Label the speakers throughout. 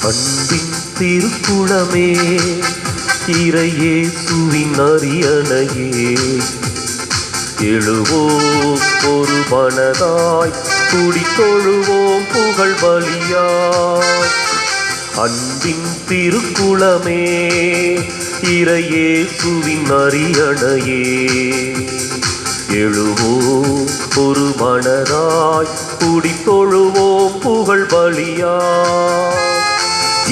Speaker 1: அன்பின் திருக்குளமே, இறையேசுவின் அரியணையே, எழுவோம் ஒரு மனதாய், குடித்தொழுவோம் புகழ் பலியாய். அன்பின் திருக்குளமே, இறையேசுவின் அரியணையே, எழுவோம் ஒரு மனதாய், குடித்தொழுவோம் புகழ் பலியாய்.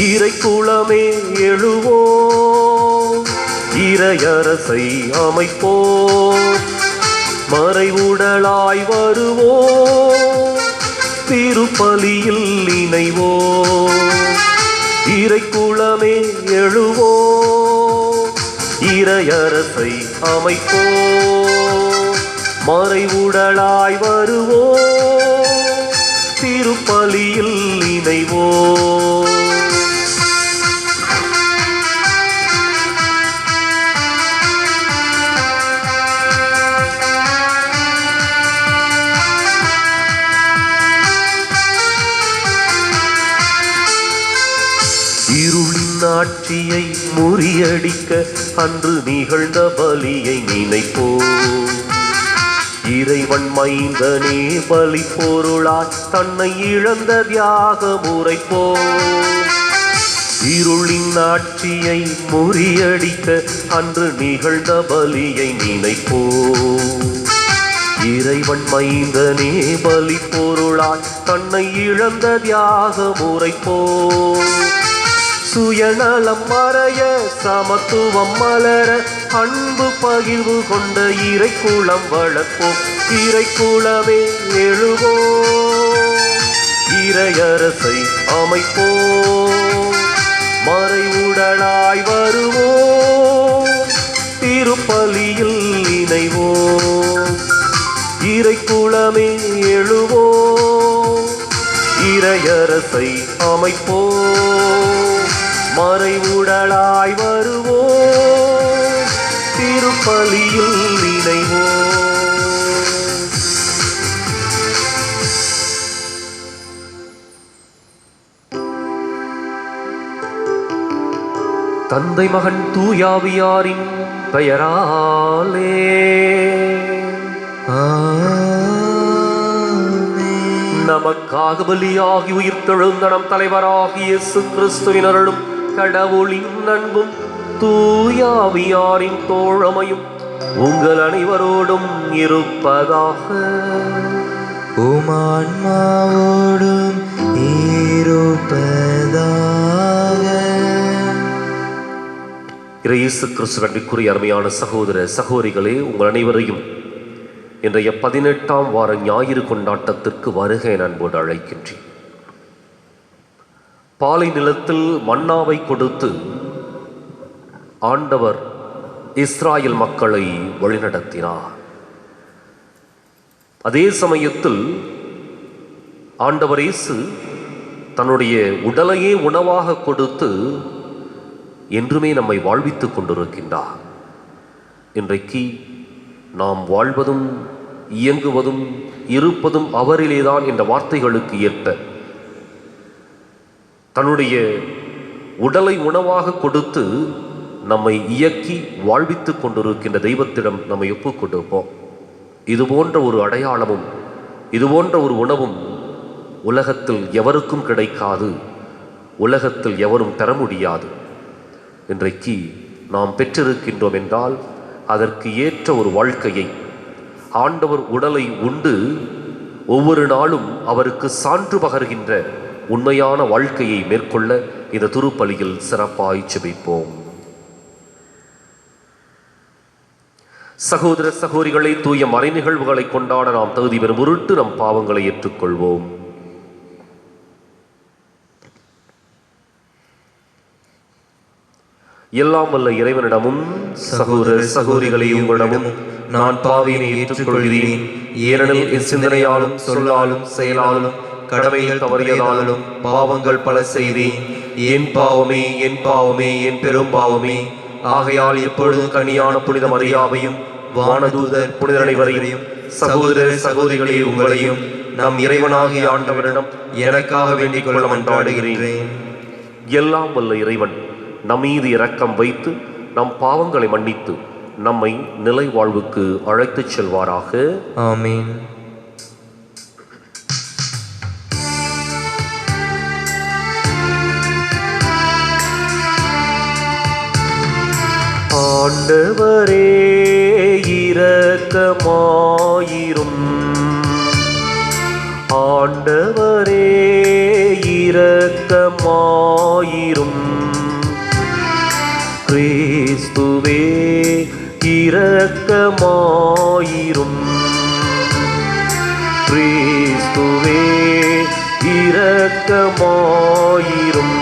Speaker 1: இறைக்குளமே எழுவோம், இறையரசை அமைப்போம், மறைவுடலாய் வருவோம், திருப்பலியில் இணைவோம். இறைக்குளமே எழுவோம், இறையரசை அமைப்போம், மறைவுடலாய் வருவோம், திருப்பலியில் இணைவோம். இருளின் ஆட்சியை முறியடிக்க அன்று நிகழ்ந்த பலியை நினைப்போம். இறைவன் மைந்தனே பலி பொருளாய் தன்னை இழந்த தியாகம் உரைப்போம். இருளின் ஆட்சியை முறியடிக்க அன்று நிகழ்ந்த பலியை நினைப்போம். இறைவன் மைந்தனே பலி பொருளாய் தன்னை இழந்த தியாகம் உரைப்போம். சுயநலம் மறைய சமத்துவம் மலர அன்பு பகிர்வு கொண்ட இறைக்குளம் வளர்ப்போம். இறைக்குளமே எழுவோம், இறையரசை அமைப்போம், மறைவுடலாய் வருவோம், திருப்பலியில் இணைவோம். இறைக்குளமே எழுவோம், இறையரசை அமைப்போம், மறைவுடலாய் வருவோம், திருப்பலியில் இணைவோம். தந்தை மகன் தூயாவியாரின் பெயராலே நமக்காக பலியாகி உயிர்த்தெழுந்த நம் தலைவராகிய இயேசு கிறிஸ்துவின் அருளும் கடவுளின் அன்பும் தூயாவியாரின் தோழமையும் உங்கள் அனைவரோடும் இருப்பதாக.
Speaker 2: உம் ஆன்மாவோடும் இருப்பதாக.
Speaker 1: இயேசு கிறிஸ்துவிற்குரிய அருமையான சகோதர சகோதரிகளே, உங்கள் அனைவரையும் இன்றைய 18ஆம் வார ஞாயிறு கொண்டாட்டத்திற்கு வருகை அன்போடு அழைக்கின்றேன். பாலை நிலத்தில் மன்னாவை கொடுத்து ஆண்டவர் இஸ்ராயல் மக்களை வழிநடத்தினார். அதே சமயத்தில் ஆண்டவர் இயேசு தன்னுடைய உடலையே உணவாக கொடுத்து என்றுமே நம்மை வாழ்வித்துக் கொண்டிருக்கின்றார். இன்றைக்கு நாம் வாழ்வதும் இயங்குவதும் இருப்பதும் அவரிலேதான் என்ற வார்த்தைகளுக்கு ஏற்ப தன்னுடைய உடலை உணவாக கொடுத்து நம்மை இயக்கி வாழ்வித்துக் கொண்டிருக்கின்ற தெய்வத்திடம் நம்மை ஒப்புக் கொண்டிருப்போம். இதுபோன்ற ஒரு அடையாளமும் இதுபோன்ற ஒரு உணவும் உலகத்தில் எவருக்கும் கிடைக்காது, உலகத்தில் எவரும் பெற முடியாது. இன்றைக்கு நாம் பெற்றிருக்கின்றோம் என்றால் அதற்கு ஏற்ற ஒரு வாழ்க்கையை ஆண்டவர் உடலை உண்டு ஒவ்வொரு நாளும் அவருக்கு சான்று பகர்கின்ற உண்மையான வாழ்க்கையை மேற்கொள்ள இந்த திருப்பலியில் சிறப்பாய் ஜெபிப்போம். சகோதர சகோதரிகளை, தூய மறை நிகழ்வுகளை கொண்டாட நாம் தகுதி பெறும் பொருட்டு நம் பாவங்களை ஏற்றுக்கொள்வோம். எல்லாம் வல்ல இறைவனிடமும் சகோதர சகோதரிகளை உங்களிடமும் நான் பாவியினை ஏற்றுக்கொள்கிறேன். ஏனெனில் என் சிந்தனையாலும் சொல்லாலும் செயலாலும் கடமைகள் தவறியதாலும் பாவங்கள் பல செய்தேன். என் பாவமே என் பாவமே என் பெரும் பாவமே. ஆகையால் எப்பொழுதும் கனியான புனித மரியாவையும் வானதூதர் புனிதர் அனைவரையும் சகோதர சகோதரிகளே உங்களையும் நம் இறைவனாகிய ஆண்டவரிடம் எனக்காக வேண்டிக் கொள்ள மன்றாடுகிறேன். எல்லாம் வல்ல இறைவன் நம்மீது இரக்கம் வைத்து நம் பாவங்களை மன்னித்து நம்மை நிலை வாழ்வுக்கு அழைத்துச் செல்வாராக.
Speaker 2: ஆமீன்.
Speaker 1: ஆண்டவரே இரக்கமாயிரும். ஆண்டவரே இரக்கமாயிரும். கிறிஸ்துவே இரக்கமாயிரும். கிறிஸ்துவே இரக்கமாயிரும்.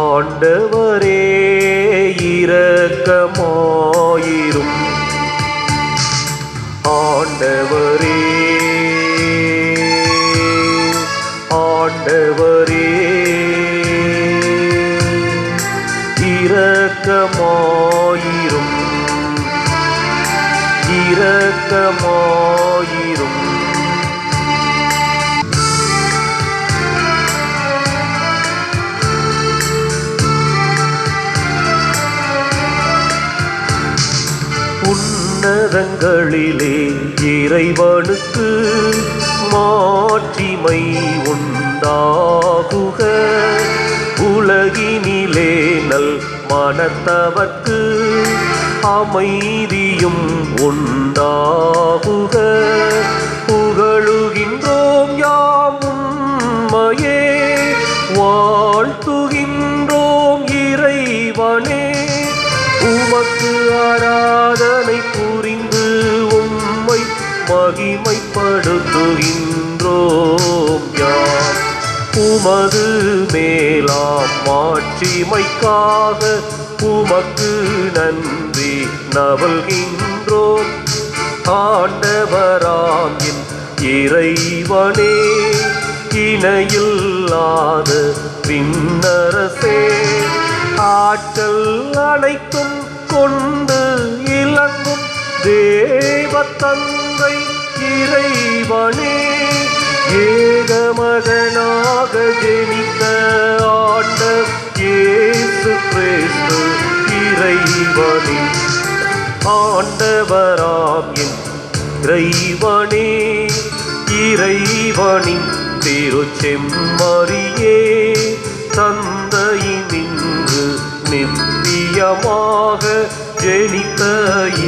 Speaker 1: ஆண்டவரே இரக்கமாயிரும். ஆண்டவரே ஆண்டவரே இரக்கமாயிரும். இரக்கமாயிரும். உன்னதங்களிலே இறைவனுக்கு மாட்சிமை உண்டாகுக. உலகினிலே நல் மனத்தவர்க்கு அமைதியும் உண்டாகுக. புகழுகின்றோம் யாம் உம்மையே, வாழ்த்துகின்றோம் இறைவனே. உமக்கு ஆராதனை புரிந்து உம்மை மகிமைப்படுத்துகின்றோம் யாம். உமது மேலாம் மாட்சிமைக்காக உமக்கு நன்றி நவல்கின்றோம். ஆண்டவராம் என் இறைவனே, இணையில்லாத விண்ணரசே, ஆற்றல் அனைத்தும் கொண்டு இலங்கும் தேவ தந்தை இறைவனே, ஏகமகனாக ஜெனித்த ஆண்டவர் இயேசு கிறிஸ்து இறைவனே. ஆண்டவராம் என் இறைவனே, இறைவனின் திருச்செம்மறியே, தந்தையினின்று நித்தியமாக ஜெனித்த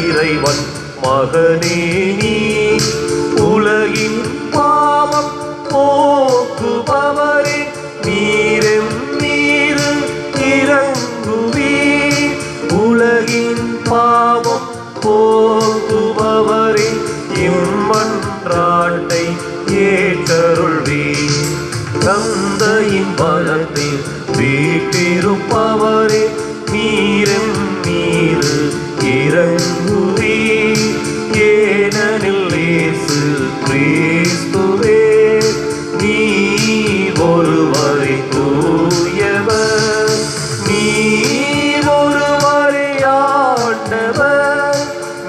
Speaker 1: இறைவன் மகனே நீ. உலகின் பாவம் போக்குபவரே, நீரெம் நீரு இறங்குவீர். உலகின் பாவம் போக்குபவரே, இம்மன்றாட்டை ஏற்றருள்வீர். தந்தையின் பலத்தில் வீட்டிருப்பவரே, நீரெம் நீரு இறங்குவீர். ஏனெனில் இயேசு கிறிஸ்துவே நீ ஒருவரே தூயவர், நீ ஒருவரே ஆண்டவர்,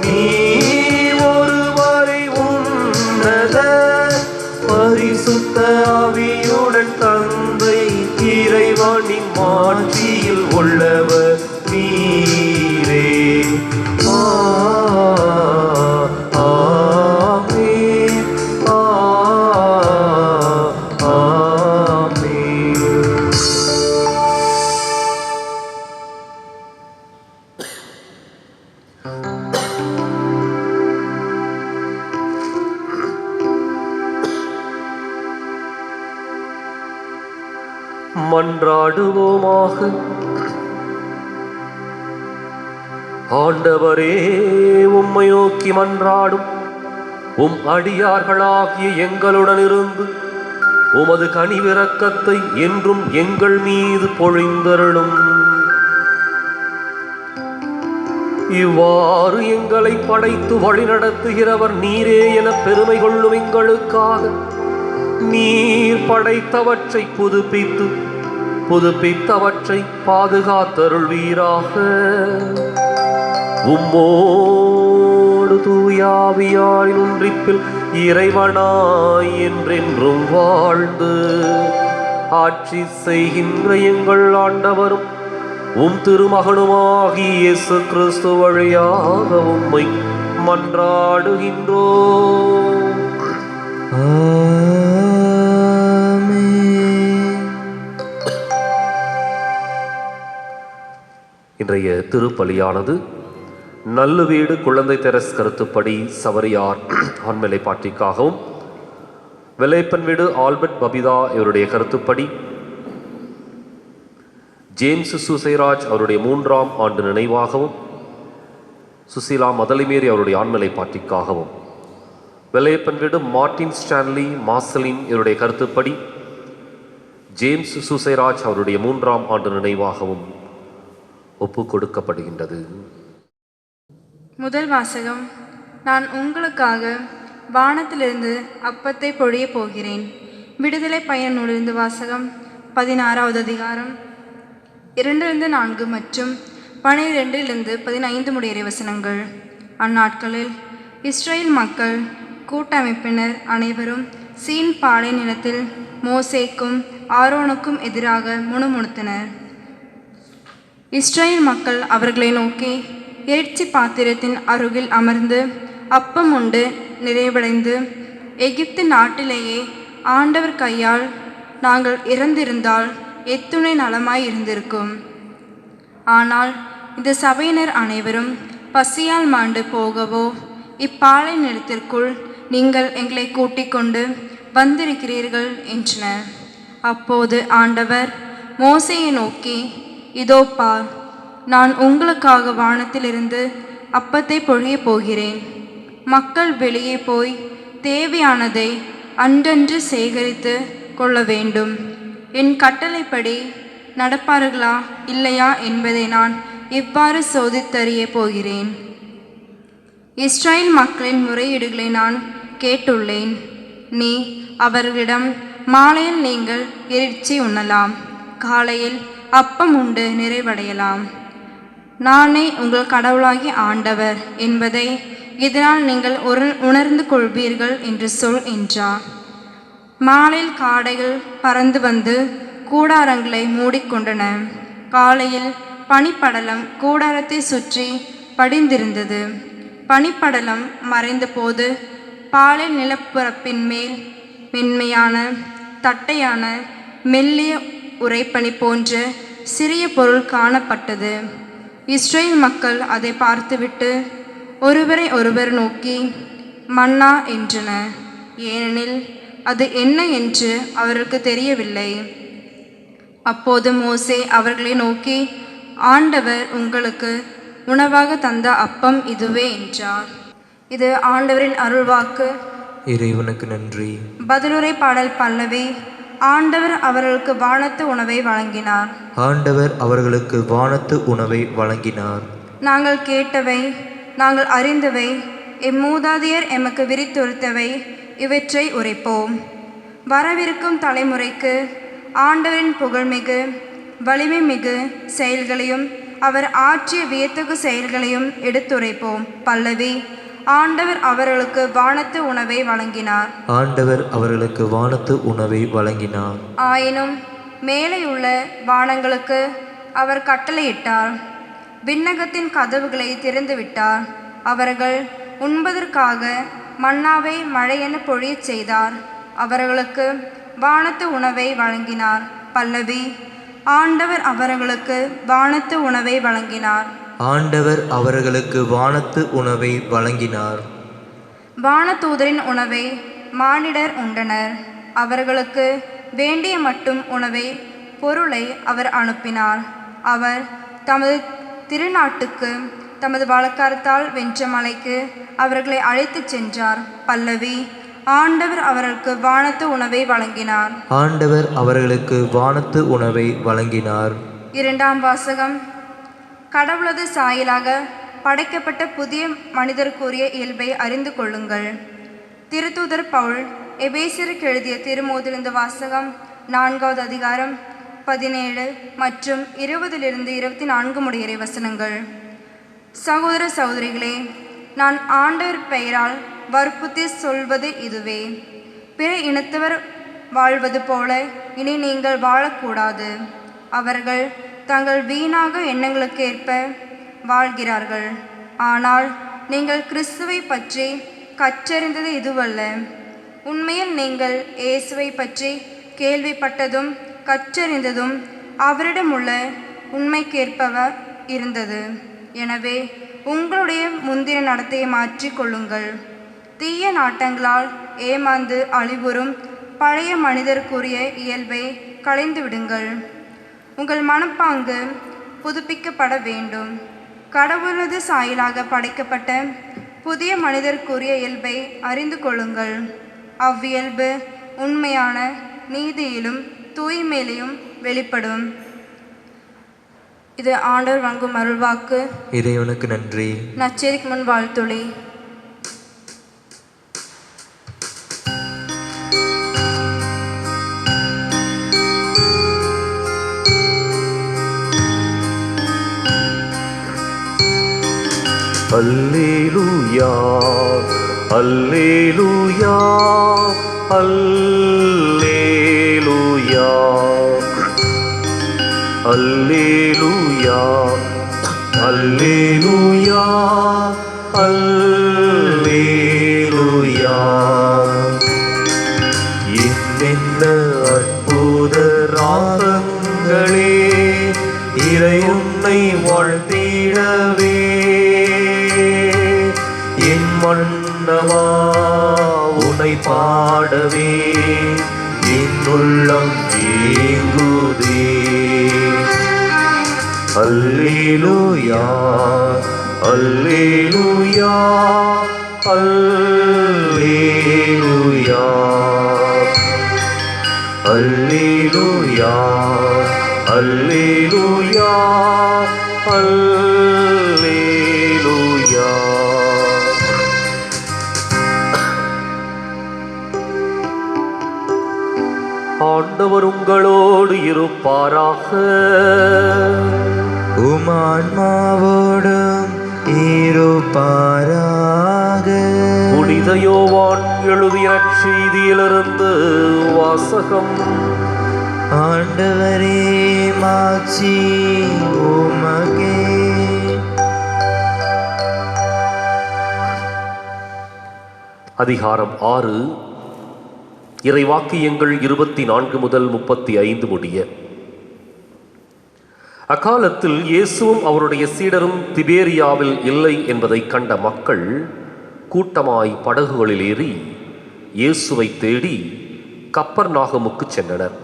Speaker 1: நீ ஒருவரே உன்னத. பரிசுத்த ஆவியுடன் தந்தை இறைவனின் மாட்சியில் உள்ளவர் நீரே. ஆமென். ஆமென். மன்றாடுவோமாக. ஆண்டவரே, உம்மை நோக்கி மன்றாடும் உம் அடியார்களாகிய எங்களுடன் இருந்து உமது கனிவிரக்கத்தை என்றும் எங்கள் மீது பொழிந்தருளும். இவ்வாறு எங்களை படைத்து வழிநடத்துகிறவர் நீரே என பெருமை கொள்ளும் எங்களுக்காக நீர் படைத்தவற்றை புதுப்பித்தவற்றை பாதுகாத்தருள்வீராக. உம்மோடு தூயாவியாரின் ஒன்றிப்பில் இறைவனாய் என்றென்றும் வாழ்ந்து ஆட்சி செய்கின்ற எங்கள் ஆண்டவரும் உம் திருமகனுமாகிய இயேசு கிறிஸ்து வழியாக உம்மை மன்றாடுகின்றோம்.
Speaker 2: ஆமென்.
Speaker 1: இன்றைய திருப்பலியானது நல்லுவீடு குழந்தை தெரஸ் கருத்துப்படி சவரியார் ஆண்மலை பாட்டிக்காகவும், வெள்ளைப்பன் வீடு ஆல்பர்ட் பபிதா இவருடைய கருத்துப்படி ஜேம்ஸ் சுசைராஜ் அவருடைய 3ஆம் ஆண்டு நினைவாகவும், சுசீலா மதலிமேரி அவருடைய ஆண்மலை பாட்டிக்காகவும், வெள்ளையப்பன் வீடு மார்டின் ஸ்டான்லி மார்சலின் இவருடைய கருத்துப்படி ஜேம்ஸ் சுசைராஜ் அவருடைய 3ஆம் ஆண்டு நினைவாகவும் ஒப்பு கொடுக்கப்படுகின்றது.
Speaker 3: முதல் வாசகம். நான் உங்களுக்காக வானத்திலிருந்து அப்பத்தை பொழிய போகிறேன். விடுதலை பயன் நூலிருந்து வாசகம். 16வது அதிகாரம் 2-4 மற்றும் 12-15 முடிய வசனங்கள். அந்நாட்களில் இஸ்ரேல் மக்கள் கூட்டமைப்பினர் அனைவரும் சீன் பாலை நிலத்தில் மோசேக்கும் ஆரோனுக்கும் எதிராக முணுமுணுத்தனர். இஸ்ரேல் மக்கள் அவர்களை நோக்கி, இறைச்சி பாத்திரத்தின் அருகில் அமர்ந்து அப்பம் உண்டு நிறைவடைந்து எகிப்து நாட்டிலேயே ஆண்டவர் கையால் நாங்கள் இறந்திருந்தால் எத்துணை நலமாய் இருந்திருக்கும். ஆனால் இந்த சபையினர் அனைவரும் பசியால் மாண்டு போகவோ இப்பாலை நிலத்திற்குள் நீங்கள் எங்களை கூட்டிக் கொண்டு வந்திருக்கிறீர்கள் என்றனர். அப்போது ஆண்டவர் மோசேயை நோக்கி, இதோ பார், நான் உங்களுக்காக வானத்திலிருந்து அப்பத்தை பொழிய போகிறேன். மக்கள் வெளியே போய் தேவையானதை அன்றன்று சேகரித்து கொள்ள வேண்டும். என் கட்டளைப்படி நடப்பார்களா இல்லையா என்பதை நான் இவ்வாறு சோதித்தறிய போகிறேன். இஸ்ரேல் மக்களின் முறையீடுகளை நான் கேட்டுள்ளேன். நீ அவர்களிடம், மாலையில் நீங்கள் இறைச்சி உண்ணலாம், காலையில் அப்பம் உண்டு நிறைவடையலாம். நானே உங்கள் கடவுளாகிய ஆண்டவர் என்பதை இதனால் நீங்கள் உணர்ந்து கொள்வீர்கள் என்று சொல் என்றார். மாலையில் காடைகள் பறந்து வந்து கூடாரங்களை மூடிக்கொண்டன. காலையில் பனிப்படலம் கூடாரத்தை சுற்றி படிந்திருந்தது. பனிப்படலம் மறைந்த போது பாலை நிலப்பரப்பின் மேல் மென்மையான தட்டையான மெல்லிய உறைபனி போன்ற சிறிய பொருள் காணப்பட்டது. இஸ்ரேல் மக்கள் அதை பார்த்துவிட்டு ஒருவரை ஒருவர் நோக்கி மன்னா என்றனர். ஏனெனில் அது என்ன என்று அவருக்கு தெரியவில்லை. அப்போது மோசே அவர்களை நோக்கி, ஆண்டவர் உங்களுக்கு உணவாக தந்த அப்பம் இதுவே என்றார். இது ஆண்டவரின் அருள்வாக்கு.
Speaker 2: இறைவனுக்கு நன்றி.
Speaker 3: பதிலுரை பாடல் பல்லவி. ஆண்டவர் அவர்களுக்கு வானத்து உணவை வழங்கினார்.
Speaker 2: ஆண்டவர் அவர்களுக்கு வானத்து உணவை வழங்கினார்.
Speaker 3: நாங்கள் கேட்டவை, நாங்கள் அறிந்தவை, எம்மூதாதையர் எமக்கு விரித்துரைத்தவை, இவற்றை உரைப்போம். வரவிருக்கும் தலைமுறைக்கு ஆண்டவரின் புகழ்மிகு வலிமை மிகு செயல்களையும் அவர் ஆற்றிய வியத்தகு செயல்களையும் எடுத்துரைப்போம். பல்லவி. ஆண்டவர் அவர்களுக்கு வானத்து உணவை வழங்கினார்.
Speaker 2: ஆண்டவர் அவர்களுக்கு வானத்து உணவை வழங்கினார்.
Speaker 3: ஆயினும் மேலே உள்ள வானங்களுக்கு அவர் கட்டளையிட்டார், விண்ணகத்தின் கதவுகளை திறந்துவிட்டார். அவர்கள் உண்பதற்காக மன்னாவை மழையென பொழியச் செய்தார். அவர்களுக்கு வானத்து உணவை வழங்கினார். பல்லவி. ஆண்டவர் அவர்களுக்கு வானத்து உணவை வழங்கினார்.
Speaker 2: ஆண்டவர் அவர்களுக்கு வானத்து உணவை வழங்கினார்.
Speaker 3: வானதூதரின் உணவை மானிடர் உண்டனர். அவர்களுக்கு வேண்டிய மட்டும் உணவை பொருளை அவர் அனுப்பினார். அவர் தமது திருநாட்டுக்கு தமது வழக்கரத்தால் வென்ற மலைக்கு அவர்களை அழைத்துச் சென்றார். பல்லவி. ஆண்டவர் அவர்களுக்கு வானத்து உணவை வழங்கினார்.
Speaker 2: ஆண்டவர் அவர்களுக்கு வானத்து உணவை வழங்கினார்.
Speaker 3: இரண்டாம் வாசகம். கடவுளது சாயலாக படைக்கப்பட்ட புதிய மனிதருக்குரிய இயல்பை அறிந்து கொள்ளுங்கள். திருத்தூதர் பவுல் எபேசியருக்கு எழுதிய திருமுகத்திலிருந்து வாசகம். 4வது அதிகாரம் 17 மற்றும் 20-24 முடிய வசனங்கள். சகோதர சகோதரிகளே, நான் ஆண்டவர் பெயரால் வற்புறுத்தி சொல்வது இதுவே. பிற இனத்தவர் வாழ்வது போல இனி நீங்கள் வாழக்கூடாது. அவர்கள் தங்கள் வீணாக எண்ணங்களுக்கேற்ப வாழ்கிறார்கள். ஆனால் நீங்கள் கிறிஸ்துவை பற்றி கற்றறிந்தது இதுவல்ல. உண்மையில் நீங்கள் இயேசுவை பற்றி கேள்விப்பட்டதும் கற்றறிந்ததும் அவரிடமுள்ள உண்மைக்கேற்பவ இருந்தது. எனவே உங்களுடைய முந்தின நடத்தையை மாற்றிக் கொள்ளுங்கள். தீய நாட்டங்களால் ஏமாந்து அழிவுறும் பழைய மனிதருக்குரிய இயல்பை களைந்து விடுங்கள். உங்கள் மனப்பாங்கு புதுப்பிக்கப்பட வேண்டும். கடவுளது சாயலாக படைக்கப்பட்ட புதிய மனிதருக்குரிய இயல்பை அறிந்து கொள்ளுங்கள். அவ்வியல்பு உண்மையான நீதியிலும் தூய்மையிலும் வெளிப்படும். இது ஆண்டவர் வழங்கும் அருள்வாக்கு.
Speaker 2: இறைவனுக்கு நன்றி.
Speaker 3: நச்செரிக்கு முன் வாழ்த்துளி.
Speaker 1: அல்லேலூயா அல்லேலூயா அல்லேலூயா அல்லேலூயா அல்லேலூயா அல்லேலூயா. என்னென்ன அற்புத ராகங்களே இறை உன்னை வாழ்த்திடவே, என் மன்னவா உன்னை பாடவே என் உள்ளம் ஏங்குதே. அல்லேலூயா அல்லேலூயா அல்லேலூயா அல்லேலூயா அல்லேலூயா அல்லேலூயா. ஆண்டவர் உங்களோடு இருப்பாராக.
Speaker 2: உமான்மாவோடும் இருப்பாராக.
Speaker 1: புனித யோவான் எழுதிய நற்செய்தியிலிருந்து வாசகம்.
Speaker 2: ஆண்டவரே மாட்சி உமக்கே.
Speaker 1: அதிகாரம் 6. இறைவாக்கியங்கள் 24 முதல் 35 முடிய. அக்காலத்தில் இயேசுவும் அவருடைய சீடரும் திபேரியாவில் இல்லை என்பதை கண்ட மக்கள் கூட்டமாய் படகுகளில் ஏறி இயேசுவை தேடி கப்பர்நாகமுக்கு சென்றனர்.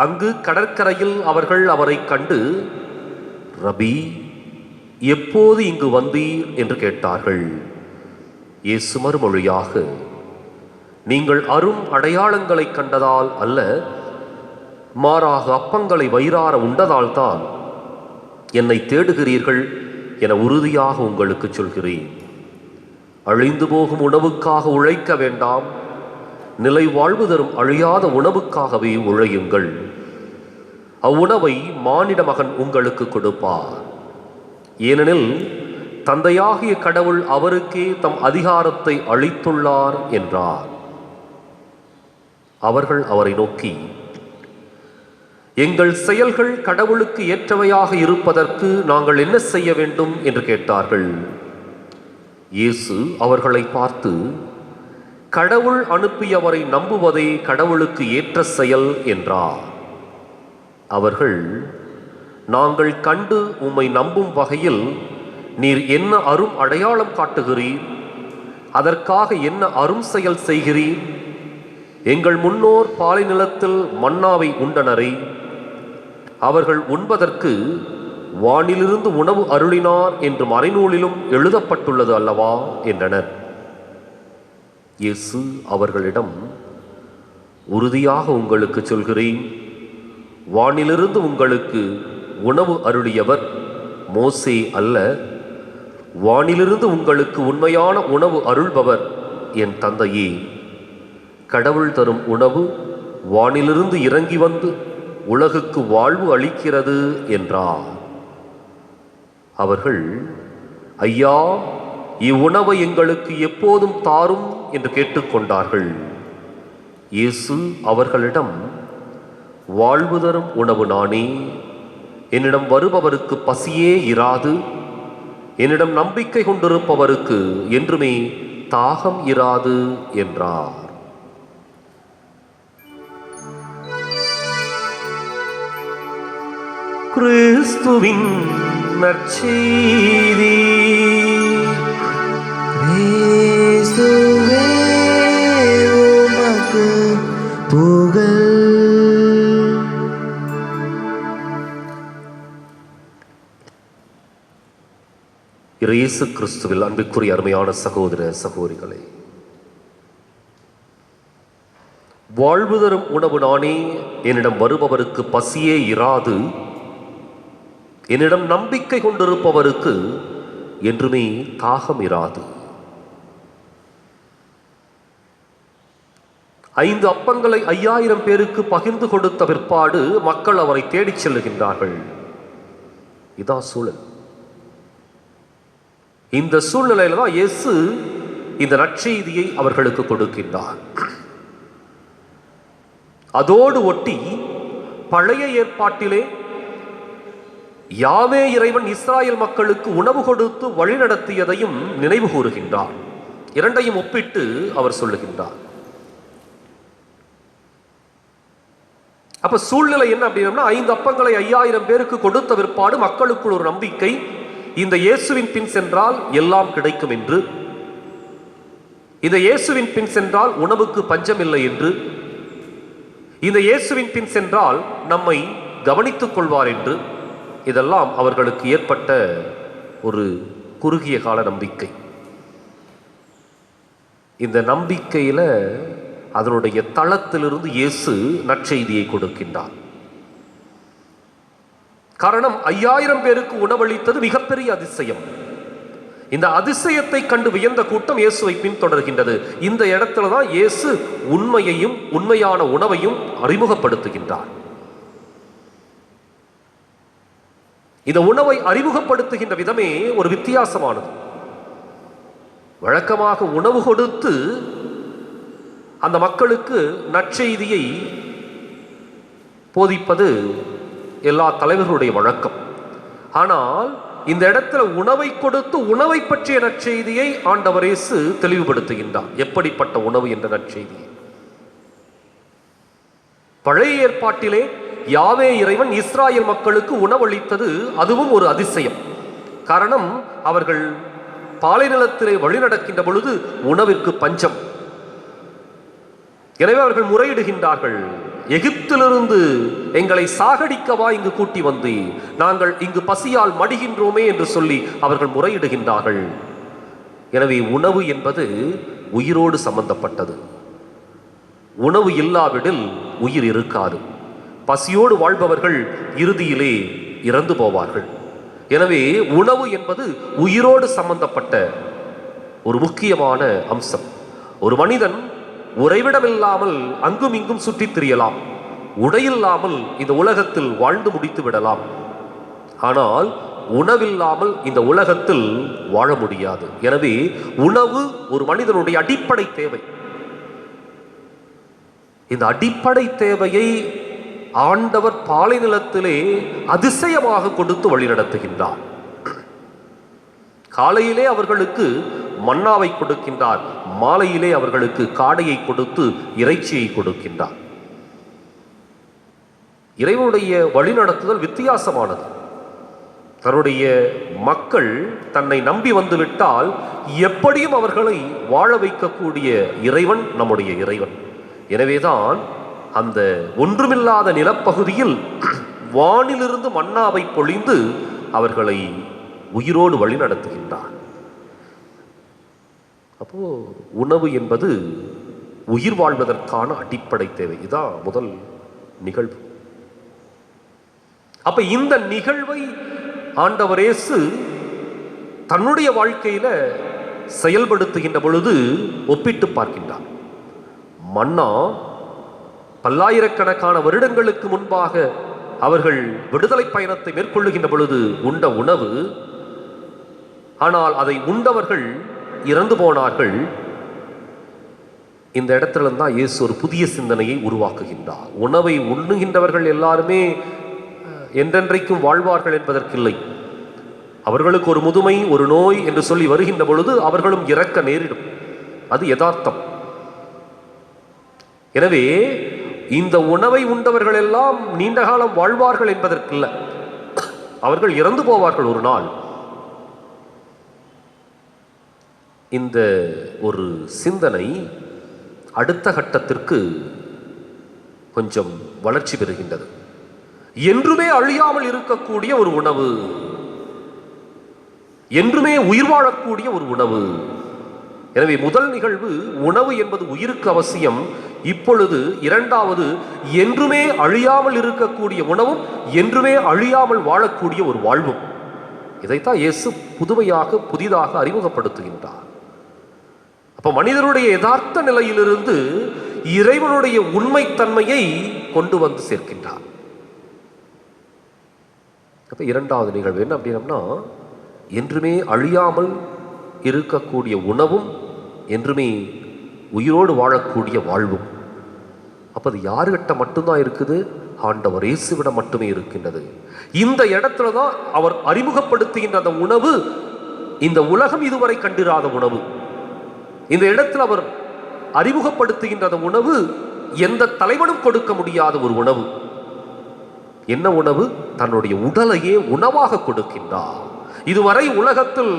Speaker 1: அங்கு கடற்கரையில் அவர்கள் அவரை கண்டு, ரபி, எப்போது இங்கு வந்தீர் என்று கேட்டார்கள். இயேசு மறுமொழியாக, நீங்கள் அரும் அடையாளங்களை கண்டதால் அல்ல, மாறாக அப்பங்களை வயிறார உண்டதால் தான் என்னை தேடுகிறீர்கள் என உறுதியாக உங்களுக்கு சொல்கிறேன். அழிந்து போகும் உணவுக்காக உழைக்க வேண்டாம், நிலை வாழ்வு தரும் அழியாத உணவுக்காகவே உழையுங்கள். அவ்வுணவை மானிட மகன் உங்களுக்கு கொடுப்பார். ஏனெனில் தந்தையாகிய கடவுள் அவருக்கே தம் அதிகாரத்தை அளித்துள்ளார் என்றார். அவர்கள் அவரை நோக்கி, எங்கள் செயல்கள் கடவுளுக்கு ஏற்றவையாக இருப்பதற்கு நாங்கள் என்ன செய்ய வேண்டும் என்று கேட்டார்கள். இயேசு அவர்களை பார்த்து, கடவுள் அனுப்பியவரை நம்புவதே கடவுளுக்கு ஏற்ற செயல் என்றார். அவர்கள், நாங்கள் கண்டு உம்மை நம்பும் வகையில் நீர் என்ன அரும் அடையாளம் காட்டுகிறீர்? அதற்காக என்ன அரும் செயல் செய்கிறீர்? எங்கள் முன்னோர் பாலை நிலத்தில் மன்னாவை உண்டனரே, அவர்கள் உண்பதற்கு வானிலிருந்து உணவு அருளினார் என்று மறைநூலிலும் எழுதப்பட்டுள்ளது அல்லவா என்றனர். இயேசு அவர்களிடம், உறுதியாக உங்களுக்கு சொல்கிறேன், வானிலிருந்து உங்களுக்கு உணவு அருளியவர் மோசே அல்ல, வானிலிருந்து உங்களுக்கு உண்மையான உணவு அருள்பவர் என் தந்தையே. கடவுள் தரும் உணவு வானிலிருந்து இறங்கி வந்து உலகுக்கு வாழ்வு அளிக்கிறது என்றார். அவர்கள், ஐயா, இவ்வுணவை எங்களுக்கு எப்போதும் தாரும் என்று கேட்டுக்கொண்டார்கள். இயேசு அவர்களிடம், வாழ்வு தரும் உணவு நானே, என்னிடம் வருபவருக்கு பசியே இராது, என்னிடம் நம்பிக்கை கொண்டிருப்பவருக்கு என்றுமே தாகம் இராது என்றார். கிறிஸ்துவின் நற்செய்தி.
Speaker 2: கிறிஸ்துவே உமக்கு புகழ்.
Speaker 1: இயேசு கிறிஸ்துவில் அன்பிற்குரிய அருமையான சகோதர சகோதரிகளே, வாழ்வு தரும் உணவு நானே, என்னிடம் வருபவருக்கு பசியே இராது, என்னிடம் நம்பிக்கை கொண்டிருப்பவருக்கு என்றுமே தாகம் இராது. 5 அப்பங்களை 5000 பேருக்கு பகிர்ந்து கொடுத்த பிற்பாடு மக்கள் அவரை தேடிச் செல்லுகின்றார்கள். இதான் சூழல். இந்த சூழ்நிலையில தான் இயேசு இந்த நற்செய்தியை அவர்களுக்கு கொடுக்கின்றார். அதோடு ஒட்டி பழைய ஏற்பாட்டிலே யாவே இறைவன் இஸ்ராயல் மக்களுக்கு உணவு கொடுத்து வழி நடத்தியதையும் நினைவு கூறுகின்றார். இரண்டையும் ஒப்பிட்டு அவர் சொல்லுகின்றார். அப்ப சூழ்நிலை என்ன அப்படின்னா, 5 அப்பங்களை 5000 பேருக்கு கொடுத்த பிற்பாடு மக்களுக்குள் ஒரு நம்பிக்கை, இந்த இயேசுவின் பின் சென்றால் எல்லாம் கிடைக்கும் என்று, இந்த இயேசுவின் பின் சென்றால் உணவுக்கு பஞ்சம் இல்லை என்று, இந்த இயேசுவின் பின் சென்றால் நம்மை கவனித்துக் கொள்வார் என்று, இதெல்லாம் அவர்களுக்கு ஏற்பட்ட ஒரு குறுகிய கால நம்பிக்கை. இந்த நம்பிக்கையில அதனுடைய தளத்திலிருந்து இயேசு நற்செய்தியை கொடுக்கின்றார். காரணம், 5000 பேருக்கு உணவளித்தது மிகப்பெரிய அதிசயம். இந்த அதிசயத்தை கண்டு வியந்த கூட்டம் இயேசுவை பின்தொடர்கின்றது. இந்த இடத்துல தான் இயேசு உண்மையையும் உண்மையான உணவையும் அறிமுகப்படுத்துகின்றார். இந்த உணவை அறிமுகப்படுத்துகின்ற விதமே ஒரு வித்தியாசமானது. வழக்கமாக உணவு கொடுத்து அந்த மக்களுக்கு நற்செய்தியை போதிப்பது எல்லா தலைவர்களுடைய வழக்கம். ஆனால் இந்த இடத்துல உணவை கொடுத்து உணவை பற்றிய நற்செய்தியை ஆண்டவர் இயேசு தெளிவுபடுத்துகின்றார். எப்படிப்பட்ட உணவு என்ற நற்செய்தியை பழைய ஏற்பாட்டிலே யாவே இறைவன் இஸ்ராயல் மக்களுக்கு உணவளித்தது அதுவும் ஒரு அதிசயம். காரணம், அவர்கள் பாலைநிலத்திலே வழிநடக்கின்ற பொழுது உணவிற்கு பஞ்சம். எனவே அவர்கள் முறையிடுகின்றார்கள், எகிப்திலிருந்து எங்களை சாகடிக்கவா இங்கு கூட்டி வந்து, நாங்கள் இங்கு பசியால் மடிகின்றோமே என்று சொல்லி அவர்கள் முறையிடுகின்றார்கள். எனவே உணவு என்பது உயிரோடு சம்பந்தப்பட்டது. உணவு இல்லாவிடில் உயிர் இருக்காது. பசியோடு வாழ்பவர்கள் இறுதியிலே இறந்து போவார்கள். எனவே உணவு என்பது உயிரோடு சம்பந்தப்பட்ட ஒரு முக்கியமான அம்சம். ஒரு மனிதன் உறைவிடமில்லாமல் அங்கும் இங்கும் சுற்றித் திரியலாம், உடையில்லாமல் இந்த உலகத்தில் வாழ்ந்து முடித்து விடலாம். ஆனால் உணவில்லாமல் இந்த உலகத்தில் வாழ முடியாது. எனவே உணவு ஒரு மனிதனுடைய அடிப்படை தேவை. இந்த அடிப்படை தேவையை ஆண்டவர் பாலைநிலத்திலே அதிசயமாக கொடுத்து வழிநடத்துகின்றார். காலையிலே அவர்களுக்கு மன்னாவை கொடுக்கின்றார், மாலையிலே அவர்களுக்கு காடையை கொடுத்து இறைச்சியை கொடுக்கின்றார். இறைவனுடைய வழிநடத்துதல் வித்தியாசமானது. தன்னுடைய மக்கள் தன்னை நம்பி வந்துவிட்டால் எப்படியும் அவர்களை வாழ வைக்கக்கூடிய இறைவன் நம்முடைய இறைவன். எனவேதான் அந்த ஒன்றுமில்லாத நிலப்பகுதியில் வானிலிருந்து மன்னாவை பொழிந்து அவர்களை உயிரோடு வழி நடத்துகின்றார். அப்போ உணவு என்பது உயிர் வாழ்வதற்கான அடிப்படை தேவை. இதான் முதல் நிகழ்வு. அப்ப இந்த நிகழ்வை ஆண்டவர் இயேசு தன்னுடைய வாழ்க்கையில செயல்படுத்துகின்ற பொழுது ஒப்பிட்டு பார்க்கின்றார். மன்னா பல்லாயிரக்கணக்கான வருடங்களுக்கு முன்பாக அவர்கள் விடுதலை பயணத்தை மேற்கொள்ளுகின்ற பொழுது உண்ட உணவு. ஆனால் அதை உண்டவர்கள் இறந்து போனார்கள். இந்த இடத்துல தான் இயேசு ஒரு புதிய சிந்தனையை உருவாக்குகின்றார். உணவை உண்ணுகின்றவர்கள் எல்லாருமே என்றென்றைக்கும் வாழ்வார்கள் என்பதற்கில்லை. அவர்களுக்கு ஒரு முதுமை, ஒரு நோய் என்று சொல்லி வருகின்ற பொழுது அவர்களும் இறக்க நேரிடும். அது யதார்த்தம். எனவே இந்த உணவை உண்டவர்கள் எல்லாம் நீண்ட காலம் வாழ்வார்கள் என்பதற்கில்லை. அவர்கள் இறந்து போவார்கள் ஒரு நாள். இந்த ஒரு சிந்தனை அடுத்த கட்டத்திற்கு கொஞ்சம் வளர்ச்சி பெறுகின்றது. என்றுமே அழியாமல் இருக்கக்கூடிய ஒரு உணவு, என்றுமே உயிர் வாழக்கூடிய ஒரு உணவு. எனவே முதல் நிகழ்வு உணவு என்பது உயிருக்கு அவசியம். இப்பொழுது இரண்டாவது, என்றுமே அழியாமல் இருக்கக்கூடிய உணவும் என்றுமே அழியாமல் வாழக்கூடிய ஒரு வாழ்வும். இதைத்தான் இயேசு புதிதாக அறிமுகப்படுத்துகின்றார். அப்ப மனிதனுடைய யதார்த்த நிலையிலிருந்து இறைவனுடைய உண்மைத்தன்மையை கொண்டு வந்து சேர்க்கின்றார். அப்ப இரண்டாவது நிகழ்வு என்ன அப்படின்னா, என்றுமே அழியாமல் இருக்கக்கூடிய உணவும் என்றுமே உயிரோடு வாழக்கூடிய வாழ்வும். அப்ப அது யாருகிட்ட மட்டும்தான் இருக்குது? ஆண்டவர் இயேசுவிடம் மட்டுமே இருக்கின்றது. இந்த இடத்துல தான் அவர் அறிமுகப்படுத்துகின்ற அந்த உணவு இந்த உலகம் இதுவரை கண்டிராத உணவு. இந்த இடத்தில் அவர் அறிமுகப்படுத்துகின்ற அந்த உணவு எந்த தலைவனும் கொடுக்க முடியாத ஒரு உணவு. என்ன உணவு? தன்னுடைய உடலையே உணவாக கொடுக்கின்றார். இதுவரை உலகத்தில்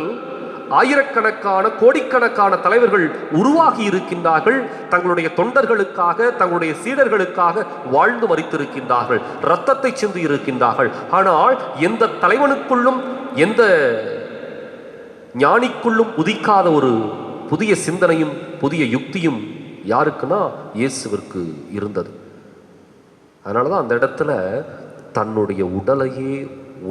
Speaker 1: ஆயிரக்கணக்கான கோடிக்கணக்கான தலைவர்கள் உருவாகி இருக்கின்றார்கள். தங்களுடைய தொண்டர்களுக்காக, தங்களுடைய சீடர்களுக்காக வாழ்ந்து மரித்திருக்கின்றார்கள், இரத்தத்தை சிந்தி இருக்கின்றார்கள். ஆனால் எந்த தலைவனுக்குள்ளும் எந்த ஞானிக்குள்ளும் உதிக்காத ஒரு புதிய சிந்தனையும் புதிய யுக்தியும் யாருக்குன்னா இயேசுவிற்கு இருந்தது. அதனாலதான் அந்த இடத்துல தன்னுடைய உடலையே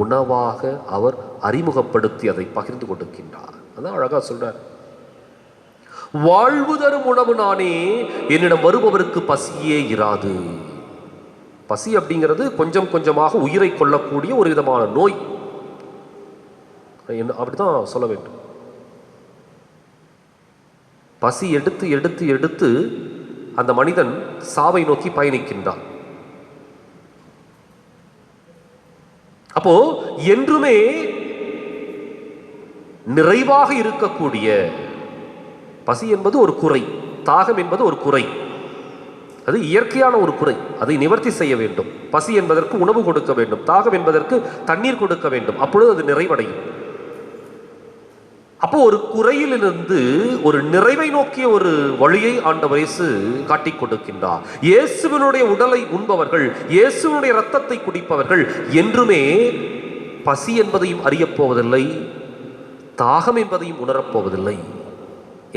Speaker 1: உணவாக அவர் அறிமுகப்படுத்தி அதை பகிர்ந்து கொடுக்கின்றார். அதான் அழகா சொல்றார், வாழ்வு தரும் உணவு நானே, என்னிடம் வருபவருக்கு பசியே இராது. பசி அப்படிங்கிறது கொஞ்சம் கொஞ்சமாக உயிரை கொள்ளக்கூடிய ஒரு விதமான நோய், அப்படிதான் சொல்ல வேண்டும். பசி எடுத்து எடுத்து எடுத்து அந்த மனிதன் சாவை நோக்கி பயணிக்கின்றான். அப்போ என்றுமே நிறைவாக இருக்கக்கூடிய பசி என்பது ஒரு குறை, தாகம் என்பது ஒரு குறை, அது இயற்கையான ஒரு குறை, அதை நிவர்த்தி செய்ய வேண்டும். பசி என்பதற்கு உணவு கொடுக்க வேண்டும், தாகம் என்பதற்கு தண்ணீர் கொடுக்க வேண்டும், அப்பொழுது அது நிறைவடையும். அப்போ ஒரு குறையிலிருந்து ஒரு நிறைவை நோக்கிய ஒரு வழியை ஆண்டவர் இயேசு காட்டிக் கொடுக்கின்றார். இயேசுவினுடைய உடலை உண்பவர்கள், இயேசுவினுடைய இரத்தத்தை குடிப்பவர்கள் என்றுமே பசி என்பதையும் அறியப் போவதில்லை, தாகம் என்பதையும் உணரப்போவதில்லை.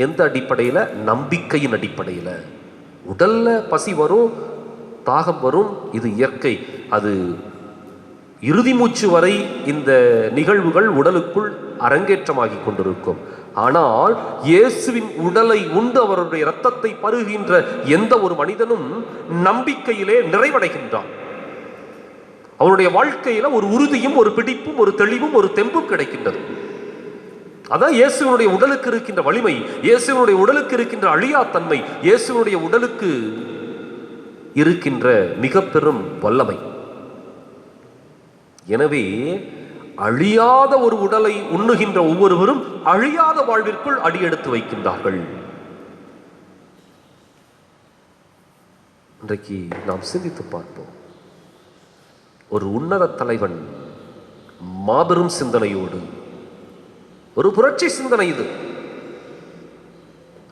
Speaker 1: எந்த அடிப்படையில்? நம்பிக்கையின் அடிப்படையில். உடல்ல பசி வரும், தாகம் வரும், இது இயற்கை. அது இறுதி மூச்சு வரை இந்த நிகழ்வுகள் உடலுக்குள் அரங்கேற்றமாகி கொண்டிருக்கும். ஆனால் இயேசுவின் உடலை உண்டு அவருடைய இரத்தத்தை பருகின்ற எந்த ஒரு மனிதனும் நம்பிக்கையிலே நிறைவடைகின்றான். அவருடைய வாழ்க்கையில ஒரு உறுதியும் ஒரு பிடிப்பும் ஒரு தெளிவும் ஒரு தெம்பும் கிடைக்கின்றது. அதான் இயேசுவினுடைய உடலுக்கு இருக்கின்ற வலிமை, இயேசுவினுடைய உடலுக்கு இருக்கின்ற அழியாத்தன்மை, இயேசுவினுடைய உடலுக்கு இருக்கின்ற மிக பெரும் வல்லமை. எனவே அழியாத ஒரு உடலை உண்ணுகின்ற ஒவ்வொருவரும் அழியாத வாழ்விற்குள் அடியெடுத்து வைக்கின்றார்கள். இன்றைக்கு நாம் சிந்தித்து பார்ப்போம். ஒரு உன்னத தலைவன் மாபெரும் சிந்தனையோடு, ஒரு புரட்சி சிந்தனை இது.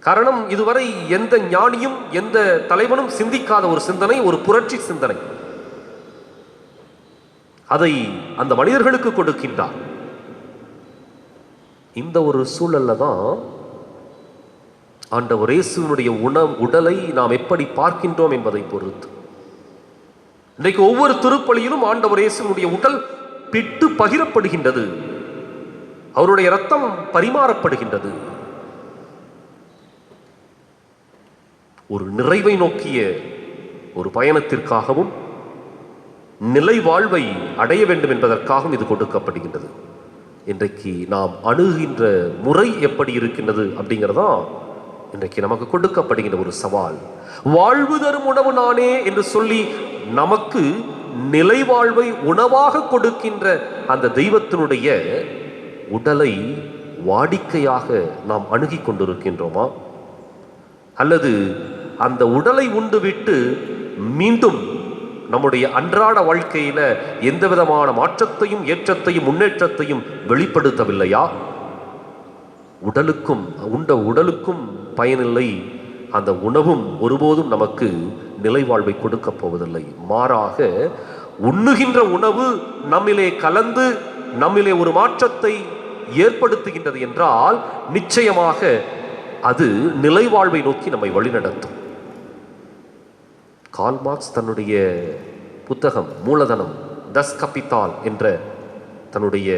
Speaker 1: காரணம், இதுவரை எந்த ஞானியும் எந்த தலைவனும் சிந்திக்காத ஒரு சிந்தனை, ஒரு புரட்சி சிந்தனை. அதை அந்த மனிதர்களுக்கு கொடுக்கின்றார். இந்த ஒரு சூழல்ல தான் ஆண்டவர் இயேசுவினுடைய உடலை நாம் எப்படி பார்க்கின்றோம் என்பதை பொறுத்து இன்றைக்கு ஒவ்வொரு திருப்பலியிலும் ஆண்டவர் இயேசுவினுடைய உடல் பிட்டு பகிரப்படுகின்றது, அவருடைய இரத்தம் பரிமாறப்படுகின்றது. ஒரு நிறைவை நோக்கிய ஒரு பயணத்திற்காகவும் நிலை வாழ்வை அடைய வேண்டும் என்பதற்காகவும் இது கொடுக்கப்படுகின்றது. இன்றைக்கு நாம் அணுகின்ற முறை எப்படி இருக்கின்றது அப்படிங்கிறதா இன்றைக்கு நமக்கு கொடுக்கப்படுகின்ற ஒரு சவால். வாழ்வு தரும் உணவு நானே என்று சொல்லி நமக்கு நிலை வாழ்வை உணவாக கொடுக்கின்ற அந்த தெய்வத்தினுடைய உடலை வாடிக்கையாக நாம் அணுகி கொண்டிருக்கின்றோமா? அல்லது அந்த உடலை உண்டுவிட்டு மீண்டும் நம்முடைய அன்றாட வாழ்க்கையில எந்த விதமான மாற்றத்தையும் ஏற்றத்தையும் முன்னேற்றத்தையும் வெளிப்படுத்தவில்லையா? உடலுக்கும் பயனில்லை, அந்த உணவும் ஒருபோதும் நமக்கு நிலை வாழ்வை கொடுக்க போவதில்லை. மாறாக உண்ணுகின்ற உணவு நம்மிலே கலந்து நம்மிலே ஒரு மாற்றத்தை ஏற்படுத்துகின்றது என்றால் நிச்சயமாக அது நிலை வாழ்வை நோக்கி நம்மை வழிநடத்தும். கார்ல் மார்க்ஸ் தன்னுடைய புத்தகம் மூலதனம், தஸ் கபித்தால் என்ற தன்னுடைய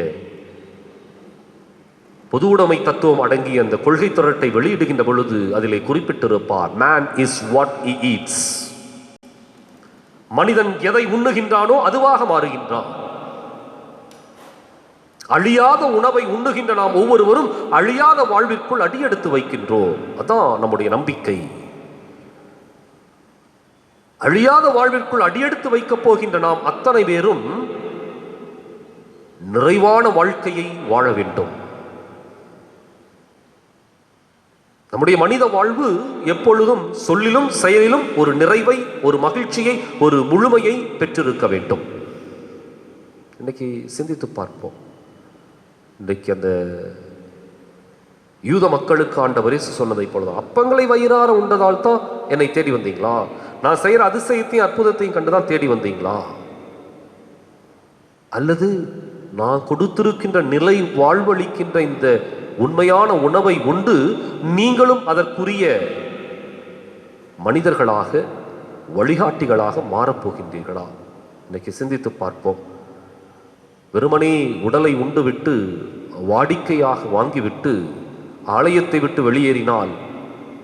Speaker 1: பொது உடைமை தத்துவம் அடங்கிய அந்த கொள்கை திரட்டை வெளியிடுகின்ற பொழுது அதிலே குறிப்பிட்டிருப்பார், man is what he eats. மனிதன் எதை உண்ணுகின்றானோ அதுவாக மாறுகின்றான். அழியாத உணவை உண்ணுகின்ற நாம் ஒவ்வொருவரும் அழியாத வாழ்விற்குள் அடியெடுத்து வைக்கின்றோம். அதான் நம்முடைய நம்பிக்கை. அழியாத வாழ்விற்குள் அடியெடுத்து வைக்கப் போகின்ற நாம் அத்தனை பேரும் நிறைவான வாழ்க்கையை வாழ வேண்டும். நம்முடைய மனித வாழ்வு எப்பொழுதும் சொல்லிலும் செயலிலும் ஒரு நிறைவை, ஒரு மகிழ்ச்சியை, ஒரு முழுமையை பெற்றிருக்க வேண்டும். இன்னைக்கு சிந்தித்து பார்ப்போம். இன்றைக்கு அந்த யூத மக்களுக்கு ஆண்டவர் இயேசு சொன்னதை போலதான், அப்பங்களை வயிறார உண்டதால் தான் என்னை தேடி வந்தீங்களா? நான் செய்யற அதிசயத்தையும் அற்புதத்தையும் கண்டுதான் தேடி வந்தீங்களா? அல்லது நான் கொடுத்திருக்கின்ற நிலை வாழ்வளிக்கின்ற இந்த உண்மையான உணவை உண்டு நீங்களும் அதற்குரிய மனிதர்களாக, வழிகாட்டிகளாக மாறப்போகின்றீர்களா? இன்னைக்கு சிந்தித்து பார்ப்போம். வெறுமனே உடலை உண்டு விட்டு வாடிக்கையாக வாங்கிவிட்டு ஆலயத்தை விட்டு வெளியேறினால்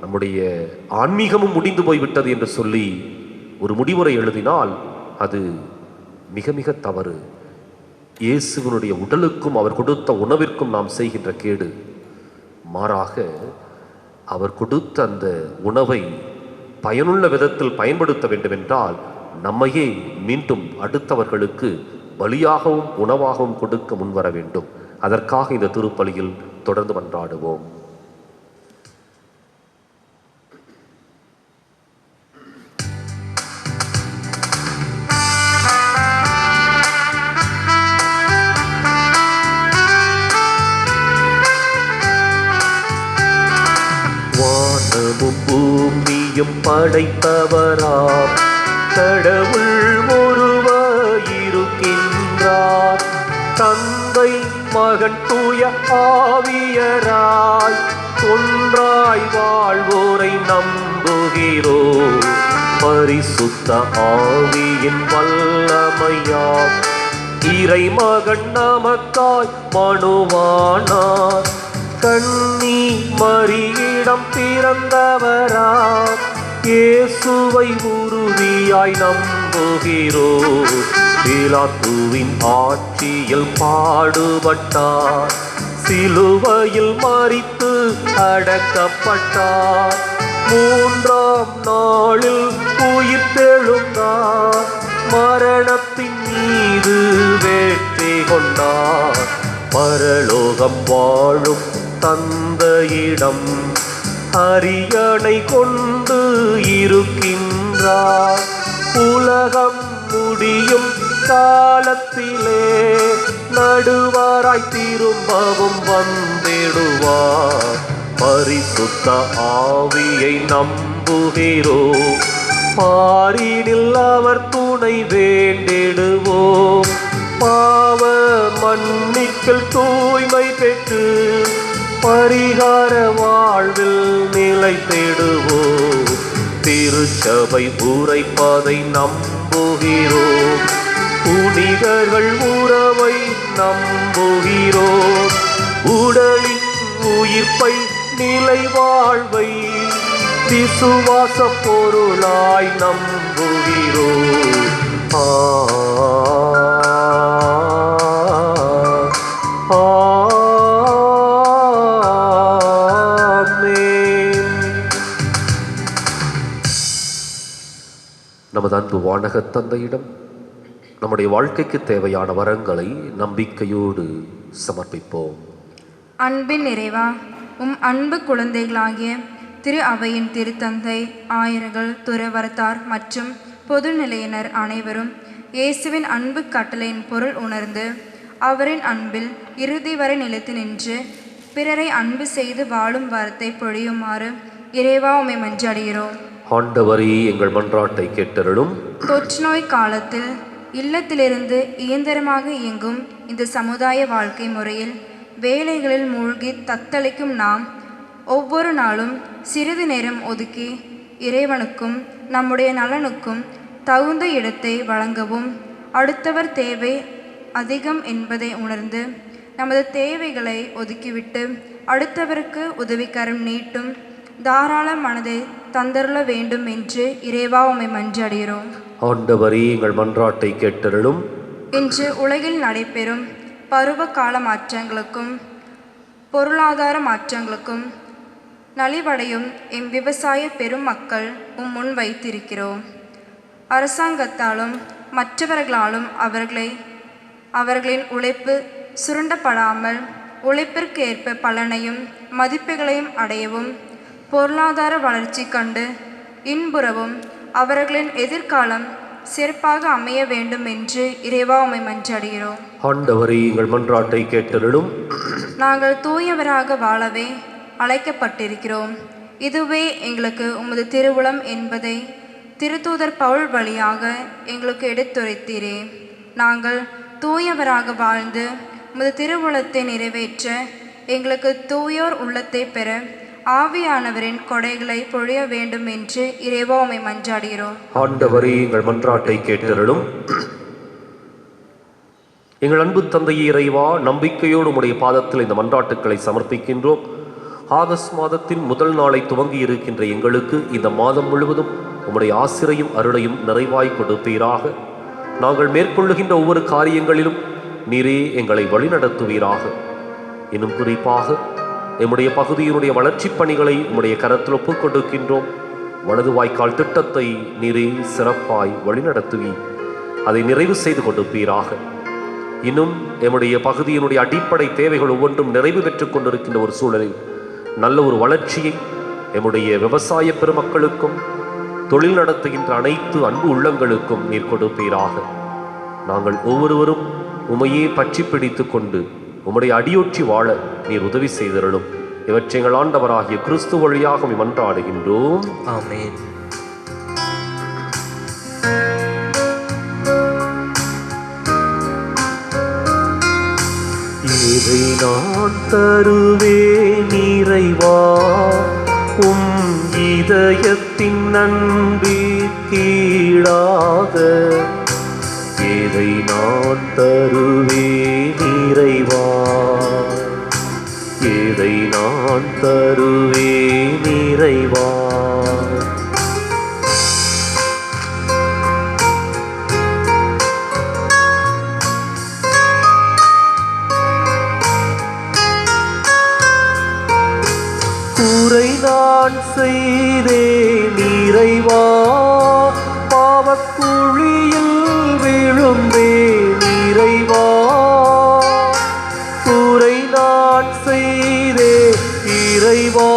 Speaker 1: நம்முடைய ஆன்மீகமும் முடிந்து போய்விட்டது என்று சொல்லி ஒரு முடிவுரை எழுதினால் அது மிக மிக தவறு. இயேசுவினுடைய உடலுக்கும் அவர் கொடுத்த உணவிற்கும் நாம் செய்கின்ற கேடு. மாறாக அவர் கொடுத்த அந்த உணவை பயனுள்ள விதத்தில் பயன்படுத்த வேண்டும் என்றால் நம்மையே மீண்டும் அடுத்தவர்களுக்கு பலியாகவும் உணவாகவும் கொடுக்க முன்வர வேண்டும். அதற்காக இந்த திருப்பலியில் தொடர்ந்து மன்றாடுவோம். வானமும் பூமியும் படைத்தவராம் கடவுள் ஒருவருக்கின்றார். தந்தை மகன் தூய ஆவியராய் ஒன்றாய் வாழ்வோரை நம்புகிறோம். பரிசுத்த ஆவியின் வல்லமையாம் இறைமகன் நமக்காய் மனுவானார். கன்னி மரியிடம் பிறந்தவராம் இயேசுவை உறுதியாய் நம்புகிறோம். பிலாத்துவின் ஆட்சியில் பாடுபட்டார், சிலுவையில் மரித்து அடக்கப்பட்டார். மூன்றாம் நாளில் உயிர்த்தெழுந்தார், மரணத்தின் மீது வெற்றி கொண்டார். பரலோகம் வாழும் தந்தையிடம் அரியணை கொண்டு இருக்கின்றார். உலகம் முடியும் காலத்திலே நடுவராய் திரும்பவும் வந்திடுவார். பரிசுத்த ஆவியை நம்புகிறோம், பாரினில் அவர் துணை வேண்டிடுவோம். பாவ மன்னிப்பில் தூய்மை பெற்று பரிகார வாழ்வில் நிலைத்திடுவோம். திருச்சபை உரைப்பதை நம்புகிறோம், புனிதர்கள் உறவை நம்புகிறோம். உடலின் உயிர்ப்பை நிலை வாழ்வை விசுவாச பொருளாய் நம்புகிறோம். ஆமென். அன்பு வானகத் தந்தையிடம் நம்முடைய வாழ்க்கைக்கு தேவையான வரங்களை நம்பிக்கையோடு சமர்ப்பிப்போம்.
Speaker 3: அன்பின் நிறைவா, அன்பு குழந்தைகளாகிய திரு அவையின் திருத்தந்தை, ஆயர்கள், துறவரத்தார் மற்றும் பொதுநிலையினர் அனைவரும் இயேசுவின் அன்பு கட்டளையின் பொருள் உணர்ந்து அவரின் அன்பில் இறுதி வரை நிலைத்து நின்று பிறரை அன்பு செய்து வாழும் வரத்தை பொழியுமாறு இறைவா உம்மை மன்றாடுகிறோம்.
Speaker 1: ஆண்டவரே, எங்கள் மன்றாட்டை கேட்டருளும்.
Speaker 3: தொற்று நோய் காலத்தில் இல்லத்திலிருந்து இயந்திரமாக இயங்கும் இந்த சமுதாய வாழ்க்கை முறையில் வேலைகளில் மூழ்கி தத்தளிக்கும் நாம் ஒவ்வொரு நாளும் சிறிது நேரம் ஒதுக்கி இறைவனுக்கும் நம்முடைய நலனுக்கும் தகுந்த இடத்தை வழங்கவும், அடுத்தவர் தேவை அதிகம் என்பதை உணர்ந்து நமது தேவைகளை ஒதுக்கிவிட்டு அடுத்தவருக்கு உதவிக்கரம் நீட்டும் தாராள மனதை தந்தருள வேண்டும் என்று இறைவா உம்மை மன்றாடுகிறோம்.
Speaker 1: ஆண்டவரே, எங்கள் மன்றாட்டை கேட்டருளும்.
Speaker 3: இன்று உலகில் நடைபெறும் பருவ கால மாற்றங்களுக்கும் பொருளாதார மாற்றங்களுக்கும் நலிவடையும் எம் விவசாய பெரும் மக்கள் முன் வைத்திருக்கிறோம். அரசாங்கத்தாலும் மற்றவர்களாலும் அவர்களின் உழைப்பு சுரண்டப்படாமல் உழைப்பிற்கு ஏற்ப பலனையும் மதிப்புகளையும் அடையவும், பொருளாதார வளர்ச்சி கண்டு இன்புறவும் அவர்களின் எதிர்காலம் சிறப்பாக அமைய வேண்டும் என்று இறைவா உம்மை மன்றாடுகிறோம்.
Speaker 1: ஆண்டவரே, எங்கள் மன்றாட்டை கேட்டருளும்.
Speaker 3: நாங்கள் தூயவராக வாழவே அழைக்கப்பட்டிருக்கிறோம். இதுவே எங்களுக்கு உமது திருவுளம் என்பதை திருத்தூதர் பவுல் வழியாக எங்களுக்கு எடுத்துரைத்தீரே. நாங்கள் தூயவராக வாழ்ந்து உமது திருவுளத்தை நிறைவேற்ற எங்களுக்கு தூயோர் உள்ளத்தை பெற ஆவியானவரின் கொடைகளை பொழிய வேண்டும் என்று இறைவா உம்மை மன்றாடுகிறோம்.
Speaker 1: ஆண்டவரே, எங்கள் மன்றாட்டை கேட்டருளும். எங்கள் அன்பு தந்தையே இறைவா, நம்பிக்கையோடு உம்முடைய பாதத்தில் இந்த மன்றாட்டுக்களை சமர்ப்பிக்கின்றோம். ஆகஸ்ட் மாதத்தின் முதல் நாளை துவங்கி இருக்கின்ற எங்களுக்கு இந்த மாதம் முழுவதும் உம்முடைய ஆசிரையும் அருளையும் நிறைவாய் கொடுப்பீராக. நாங்கள் மேற்கொள்ளுகின்ற ஒவ்வொரு காரியங்களிலும் நீரே எங்களை வழிநடத்துவீராக. இன்னும் குறிப்பாக எம்முடைய பகுதியினுடைய வளர்ச்சிப் பணிகளை உம்முடைய கரத்தில் ஒப்புக் கொடுக்கின்றோம். வலது வாய்க்கால் திட்டத்தை நீரே சிறப்பாய் வழிநடத்துவி அதை நிறைவு செய்து கொடுப்பீராக. இன்னும் எம்முடைய பகுதியினுடைய அடிப்படை தேவைகள் ஒவ்வொன்றும் நிறைவு பெற்றுக் கொண்டிருக்கின்ற ஒரு சூழலில் நல்ல ஒரு வளர்ச்சியை எம்முடைய விவசாய பெருமக்களுக்கும் தொழில் நடத்துகின்ற அனைத்து அன்பு உள்ளங்களுக்கும் நீர் கொடுப்பீராக. நாங்கள் ஒவ்வொருவரும் உமையே பற்றி பிடித்து கொண்டு உம்முடைய அடியொற்றி வாழ நீர் உதவி செய்தருளும். இவற்றை எங்கள் ஆண்டவராகிய கிறிஸ்து வழியாக மன்றாடுகின்றோம்.
Speaker 2: ஆமென்.
Speaker 1: இதை நான் தருவேன் இறைவா, உம் இதயத்தின் நம்பிக்கீடாக. இதை நான் தருவேன் இறைவா, இதை நான் தருவேன் இறைவா. குறை நான் செய்தேன் இறைவா, பாவக்குழியில் விழுந்தேன் இறைவா. குறை நான் செய்தேன் இறைவா,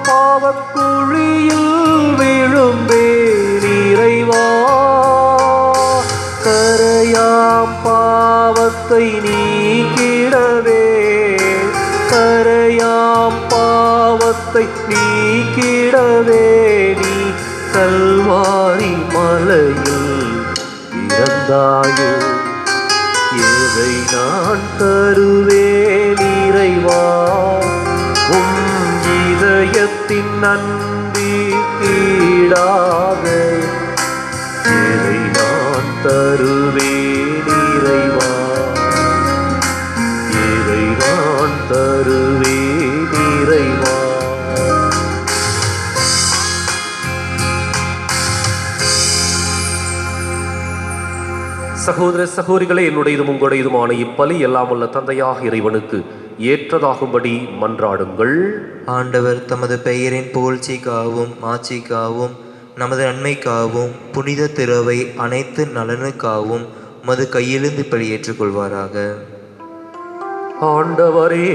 Speaker 1: பாவக்குழியில் விழுந்தேன் இறைவா. கரையாம் பாவத்தை நீக்கிடவே, கரையாம் பாவத்தை நீக்கிடவே நீ கல்வாரி மலையில் இறந்தாயோ. எதை நான் தருவேன் இறைவா, உம் இதயத்தின் நம்பிக்கீடாக. எதை நான் தருவேன் இறைவா, எதை நான் தருவேன் இறைவா. சகோதர சகோதரிகளே, என்னுடையதும் உங்களுடையதுமான இப்பலி எல்லாம் உள்ள தந்தையாக இறைவனுக்கு ஏற்றதாகும்படி மன்றாடுங்கள்.
Speaker 2: ஆண்டவர் தமது பெயரின் புகழ்ச்சிக்காகவும் மாட்சிக்காகவும் நமது நன்மைக்காகவும் புனித திறவை அனைத்து நலனுக்காகவும் மது கையிலிருந்து பலி ஏற்றுக்கொள்வாராக.
Speaker 1: ஆண்டவரே,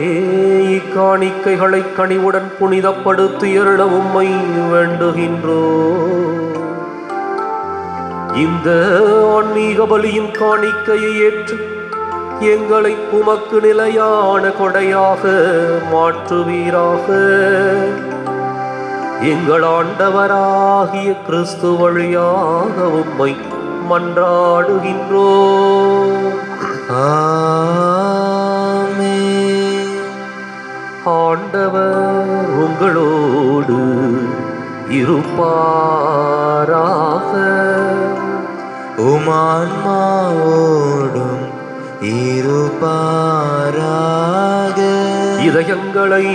Speaker 1: இக்காணிக்கைகளை கனிவுடன் புனிதப்படுத்தி அருள உம்மை வேண்டுகின்றோ. இந்த ஆன்மீக பலியின் காணிக்கையை ஏற்று எங்களை உமக்கு நிலையான கொடையாக மாற்றுவீராக. எங்கள் ஆண்டவராகிய கிறிஸ்து வழியாக உம்மை மன்றாடுகின்றோ.
Speaker 2: ஆமென்.
Speaker 1: ஆண்டவர் உங்களோடு இருப்பாராக.
Speaker 2: உமான்மாவோடும் இருப்பாராக.
Speaker 1: இதயங்களை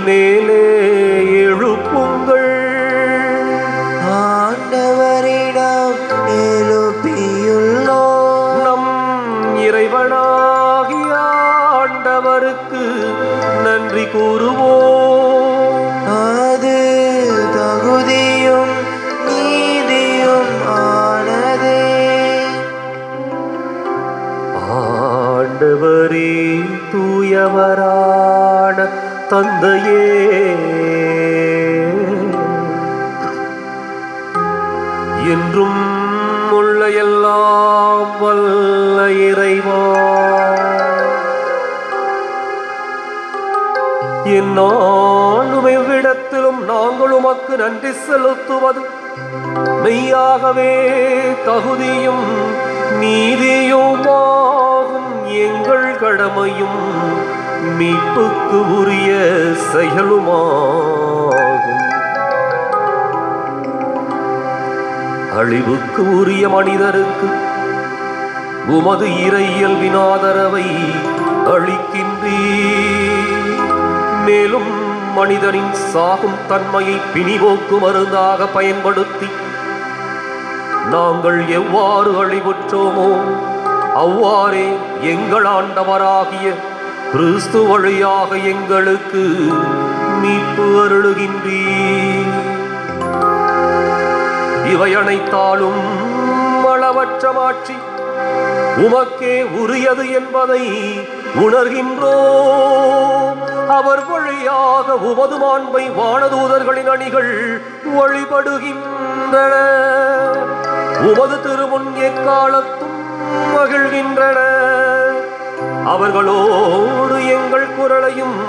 Speaker 1: மேலே எழுப்புங்கள்.
Speaker 2: ஆண்டவரிடம் எழுப்பியுள்ளோம்.
Speaker 1: நம் இறைவனாகிய ஆண்டவருக்கு நன்றி கூறுவோம்.
Speaker 2: அது தகுதியும் நீதியும் ஆனதே.
Speaker 1: ஆண்டவரே, தூயவரான தந்தையே, என்றும் உள்ள எல்லாம் வல்ல இறைவா, எந்நாளும் எவ்விடத்திலும் நாங்கள் உமக்கு நன்றி செலுத்துவது மெய்யாகவே தகுதியும் நீதியுமாகும். எங்கள் கடமையும் மீட்புக்கு உரிய செயலுமாகும். அழிவுக்கு உரிய மனிதருக்கு உமது இறையியல்பின் ஆதரவை அளிக்கின்றீர். மேலும் மனிதனின் சாகும் தன்மையை பிணிபோக்கு மருந்தாக பயன்படுத்தி நாங்கள் எவ்வாறு அழிவுற்றோமோ அவ்வாறே எங்கள் ஆண்டவராகிய கிறிஸ்து வழியாக எங்களுக்கு மீட்பு அருளுகின்றீர். இவை அனைத்தாலும் அளவற்ற மாட்சி உமக்கே உரியது என்பதை உணர்கின்றோம். அவர் வழியாக உமது மாண்பை வானதூதர்களின் அணிகள் வழிபடுகின்றன. உமது திருமுன் எக்காலத்தும் மகிழ்கின்றன. அவர்களோடு எங்கள் குரலையும்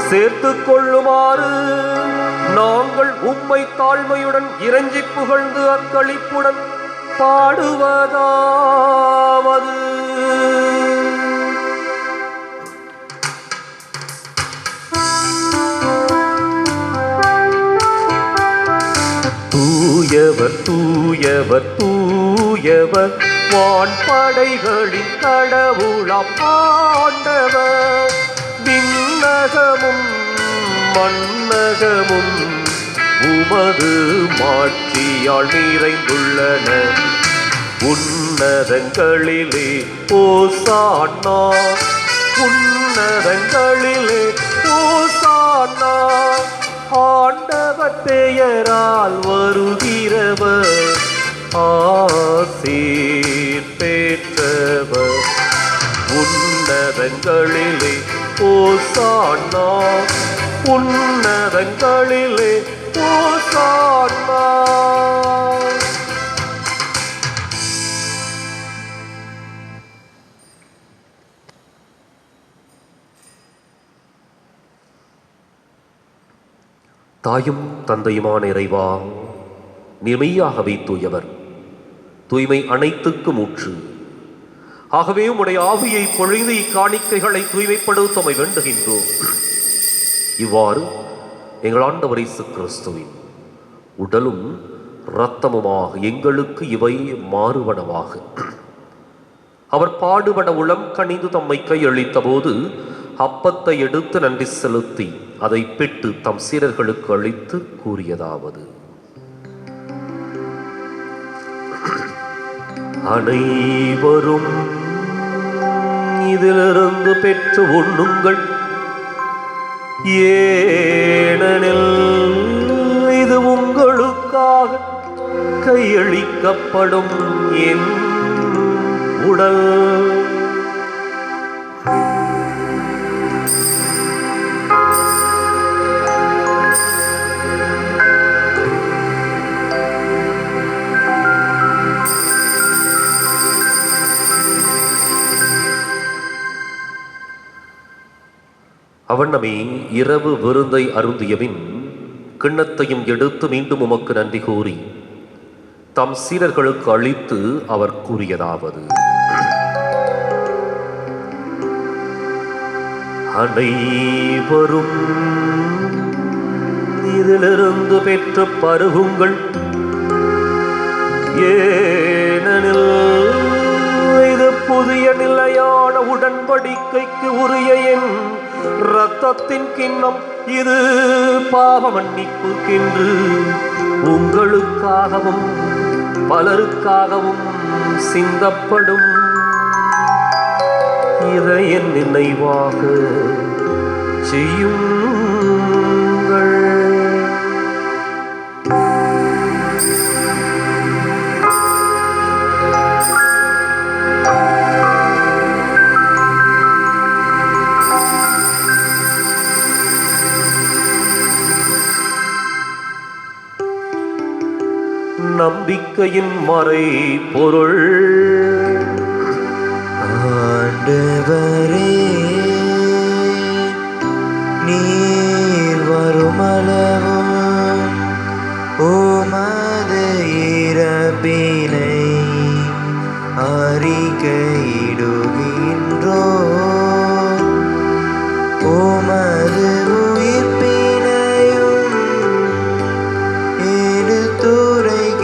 Speaker 1: சேர்த்து கொள்ளுமாறு நாங்கள் உம்மை தாழ்மையுடன் இறைஞ்சி புகழ்ந்து அக்களிப்புடன் பாடுவதாவது. தூயவர் தூயவர் தூயவர் வான்படைகளின் கடவுளாம் ஆண்டவர். விண்ணகமும் மண்ணகமும் உமது மாட்சியால் நிறைந்துள்ளன. உன்னதங்களிலே ஓசானா, உன்னதங்களிலே ஓசானா. ஆண்டவர் பெயரால் வருகிறவர் ஆசீர் பெற்றவர். உன்னதங்களிலே ஓசானா, உன்னதங்களிலே ஓசானா. தாயும் தந்தையுமான இறைவா, நீர் மெய்யாகவே தூயவர், தூய்மை அனைத்துக்கும் ஊற்று. ஆகவே உம்முடைய ஆவியை பொழிந்து இக்காணிக்கைகளை தூய்மைப்படுத்தமை வேண்டுகின்றோம். இவ்வாறு எங்கள் ஆண்டவர் இயேசு கிறிஸ்துவின் உடலும் இரத்தமுமாக எங்களுக்கு இவை மாறுவனவாக. அவர் பாடுபட உளம் கனிந்து தம்மை கையளித்த போது அப்பத்தை எடுத்து நன்றி செலுத்தி அதை பெற்று தம் சீடர்களுக்கு அளித்து கூறியதாவது: அனைவரும் இதிலிருந்து பெற்று உண்ணுங்கள், ஏனெனில் இது உங்களுக்காக கையளிக்கப்படும் என் உடல். அவண்ணமே இரவு விருந்தை அருந்தியபின் கிண்ணத்தையும் எடுத்து மீண்டும் உமக்கு நன்றி கூறி தம் சீடர்களுக்கு அளித்து அவர் கூறியதாவது: அனைவரும் இதிலிருந்து பெற்று பருகுங்கள். ஏனெனில் இது புதிய நிலையான உடன்படிக்கைக்கு உரிய என் இரத்தத்தின் கிண்ணம். இது பாவ மன்னிப்புக்கென்று உங்களுக்காகவும் பலருக்காகவும் சிந்தப்படும். இதை என் நினைவாக செய்யுங்கள். நம்பிக்கையின் மறை பொருள்.
Speaker 2: ஆண்டவரே, நீர் வருமளவும் உமது இறப்பினை அறிக்கையிடுகின்றோம். உமது உயிர்ப்பினையும் எடுத்துரைக்கின்றோம்.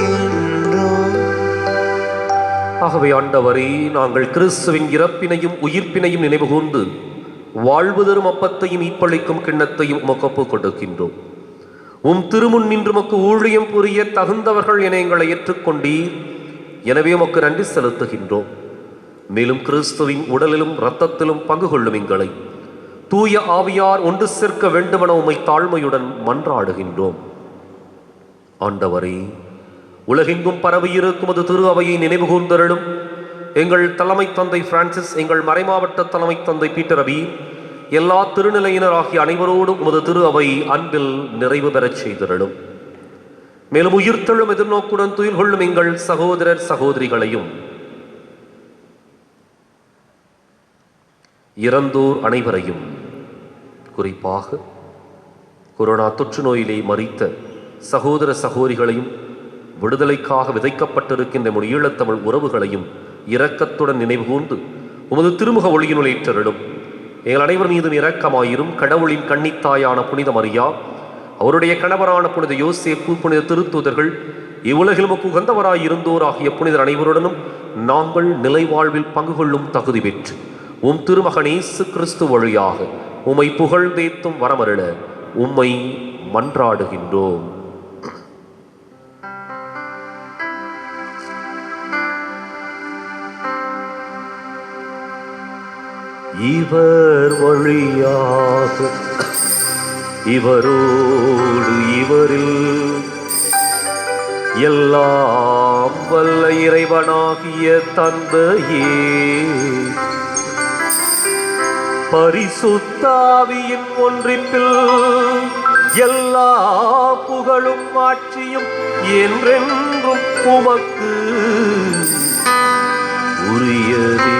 Speaker 1: ஆகவே ஆண்டவரே, நாங்கள் கிறிஸ்துவின் இறப்பினையும் உயிர்ப்பினையும் நினைவு கூர்ந்து வாழ்வு தரும் அப்பத்தையும் ஈப்பளிக்கும் கிண்ணத்தையும் உமக்கு ஒப்புக் கொடுக்கின்றோம். உம் திருமுன் நின்று உமக்கு ஊழியம் புரிய தகுந்தவர்கள் என எங்களை ஏற்றுக்கொண்டீர். எனவே உமக்கு நன்றி செலுத்துகின்றோம். மேலும் கிறிஸ்துவின் உடலிலும் இரத்தத்திலும் பங்கு கொள்ளும் எங்களை தூய ஆவியார் ஒன்று சேர்க்க வேண்டுமென உம்மை தாழ்மையுடன் மன்றாடுகின்றோம். ஆண்டவரே, உலகெங்கும் பரவியிருக்கும் அது திரு அவையை நினைவு கூர்ந்தருளும். எங்கள் தலைமை தந்தை பிரான்சிஸ், எங்கள் மறைமாவட்ட தலைமை தந்தை பீட்டர் அபி, எல்லா திருநிலையினர் ஆகிய அனைவரோடும் உமது திரு அவை அன்பில் நிறைவு பெறச் செய்திருளும். மேலும் உயிர்த்தெழும் எதிர்நோக்குடன் துயில் கொள்ளும் எங்கள் சகோதரர் சகோதரிகளையும் இறந்தோர் அனைவரையும், குறிப்பாக கொரோனா தொற்று நோயிலே மரித்த சகோதர சகோதரிகளையும் விடுதலைக்காக விதைக்கப்பட்டிருக்கின்ற நம் ஈழத்தமிழ் உறவுகளையும் இரக்கத்துடன் நினைவு கூர்ந்து உமது திருமுக ஒளியினுள் ஏற்றருளும். எங்கள் அனைவர் மீதும் இரக்கமாயிரும். கடவுளின் கன்னித்தாயான புனித மரியா, அவருடைய கணவரான புனித யோசேப்பு, புனித திருத்தூதர்கள், இவ்வுலகில் உமக்கு உகந்தவராய் இருந்தோர் ஆகிய புனிதர் அனைவருடனும் நாங்கள் நிலை வாழ்வில் பங்கு கொள்ளும் தகுதி பெற்று உம் திருமகன் இயேசு கிறிஸ்து வழியாக உம்மை புகழ்ந்தேத்தும் வரமருள உம்மை மன்றாடுகின்றோம். இவர் வழியாக இவரோடு இவரில் எல்லாம் வல்ல இறைவனாகிய தந்தையே, பரிசுத்த ஆவியின் ஒன்றிப்பில் எல்லா புகழும் ஆட்சியும் என்றென்றும் உமக்கு உரியதே.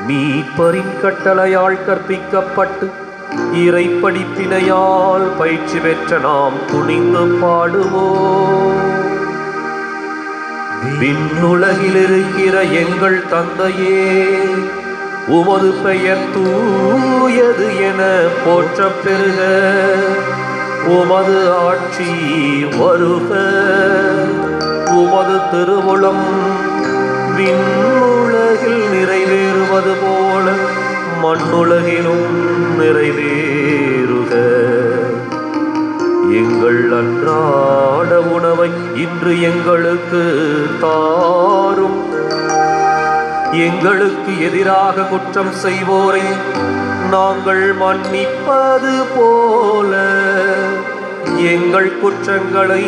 Speaker 1: மீட்பரின் கட்டளையால் கற்பிக்கப்பட்டு இறை படிப்பினையால் பயிற்சி பெற்ற நாம் துணிந்து பாடுவோம். விண்ணுலகில் இருக்கிற எங்கள் தந்தையே, உமது பெயர் தூயது என போற்றப் பெறுக. உமது ஆட்சி வருக. உமது திருவுளம் விண்ணுலகில் நிறைவேறுவது போல மண்ணுலகிலும் நிறைவேறுக. எங்கள் அன்றாட உணவை இன்று எங்களுக்கு தாரும். எங்களுக்கு எதிராக குற்றம் செய்வோரை நாங்கள் மன்னிப்பது போல எங்கள் குற்றங்களை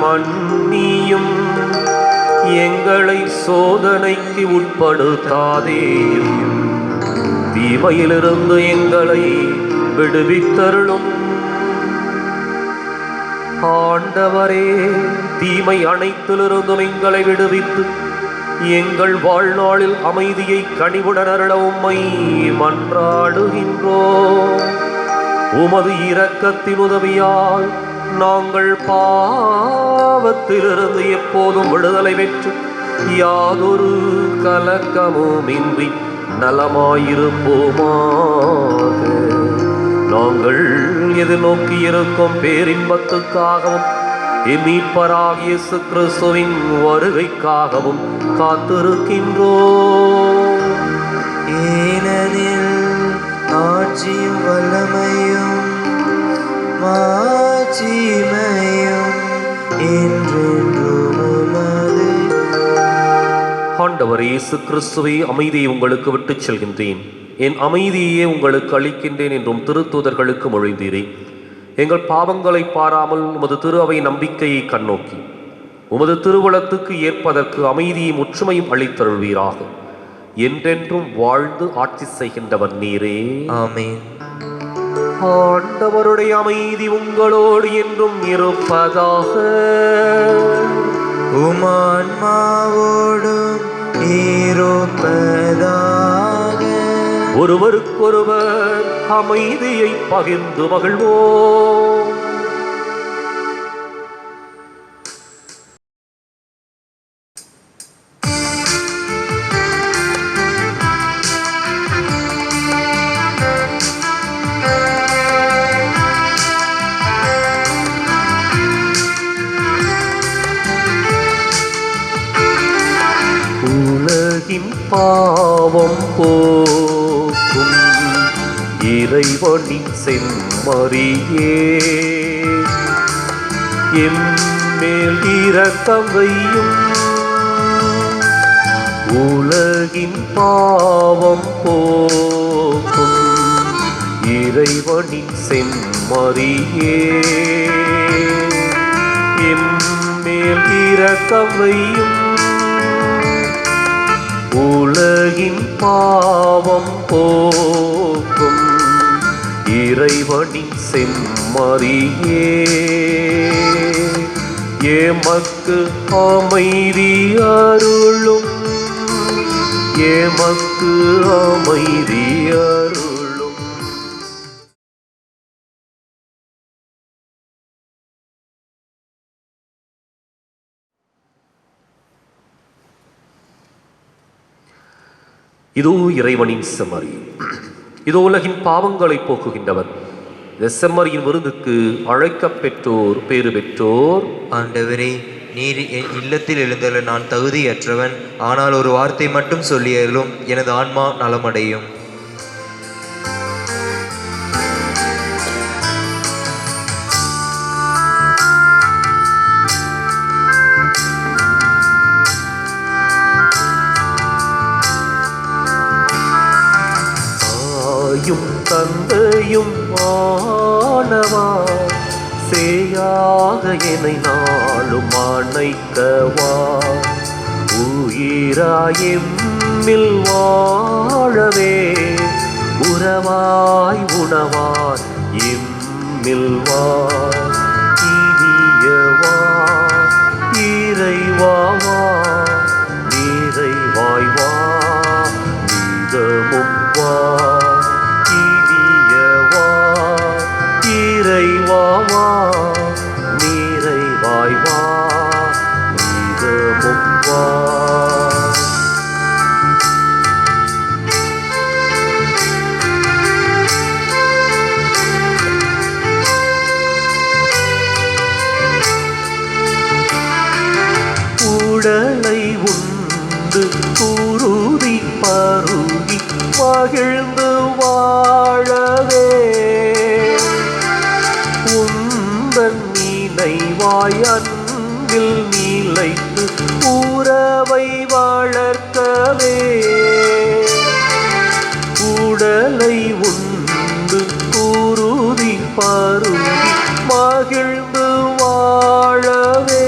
Speaker 1: மன்னியும். எங்களை சோதனைக்கு உட்படுத்தாதேயும், தீமையிலிருந்து எங்களை விடுவித்தருளும். ஆண்டவரே, தீமை அனைத்திலிருந்தும் எங்களை விடுவித்து எங்கள் வாழ்நாளில் அமைதியை கனிவுடன் அருள உம்மை மன்றாடுகின்றோம். உமது இரக்கத்தின் உதவியால் நாங்கள் பாவத்திலிருந்து எப்போதும் விடுதலை பெற்று யாதொரு கலக்கமுமின்றி நலமாயிருப்போமாக. நாங்கள் எதிர்நோக்கி இருக்கும் பேரின்பத்துக்காகவும் எம் மீட்பராகிய இயேசு கிறிஸ்துவின் வருகைக்காகவும் காத்திருக்கின்றோம்.
Speaker 2: ஏனெனில் ஆட்சியும் வல்லமையும் மாட்சிமையும் என்றென்றும் உமது.
Speaker 1: ஆண்டவர் இயேசு கிறிஸ்துவை அமைதியை உங்களுக்கு விட்டுச் செல்கின்றேன், என் அமைதியே உங்களுக்கு அளிக்கின்றேன் என்றும் திருத்தூதர்களுக்கு மொழிந்தீரே. எங்கள் பாவங்களை பாராமல் உமது திரு அவை நம்பிக்கையை கண்ணோக்கி உமது திருவுளத்துக்கு ஏற்பதற்கு அமைதியும் ஒற்றுமையும் அளித்தருள்வீராக. என்றென்றும் வாழ்ந்து ஆட்சி செய்கின்றவர் நீரே.
Speaker 2: ஆமென்.
Speaker 1: ஆண்டவருடைய அமைதி உங்களோடு என்றும் இருப்பதாக.
Speaker 2: உமான்மாவோடும் இருப்பதாக.
Speaker 1: ஒருவருக்கொருவர் அமைதியை பகிர்ந்து மகிழ்வோம். உலகின் பாவம் போக்கும் இறைவனின் செம்மறியே, எம்மேல் இரக்கம் வையும். உலகின் பாவம் போக்கும் இறைவனின் செம்மறியே, எம்மேல் இரக்கம் வையும். உலகின் பாவம் போக்கும் இறைவனின் செம்மறியே, எமக்கு அமைதி அருளும், எமக்கு அமைதி அருளும். இதோ இறைவனின் செம்மறி, இதோ உலகின் பாவங்களை போக்குகின்றவர். இந்த செம்மறியின் விருந்துக்கு அழைக்கப் பெற்றோர் பேறு பெற்றோர்.
Speaker 2: ஆண்டவரே, நீர் என் இல்லத்தில் எழுந்தருள நான் தகுதியற்றவன். ஆனால் ஒரு வார்த்தை மட்டும் சொல்லியருளும், எனது ஆன்மா நலமடையும்.
Speaker 1: தாயும் தந்தையும் ஆனவா, சேயாக என்னை நாளும் அணைக்கவா. உயிராயெம்மில் வாழவே, உறவாய் உணவாய் எம்மில் வா. இனியவா இறைவாவா, நிறைவாய் வா, நீதமும் வா. இனியவா இறைவாவா, நிறைவாய் வா, நீதமும் வா. உடல் வளர்க்கவே உடலை உண்டு குருதி பருதி மகிழ்ந்து வாழவே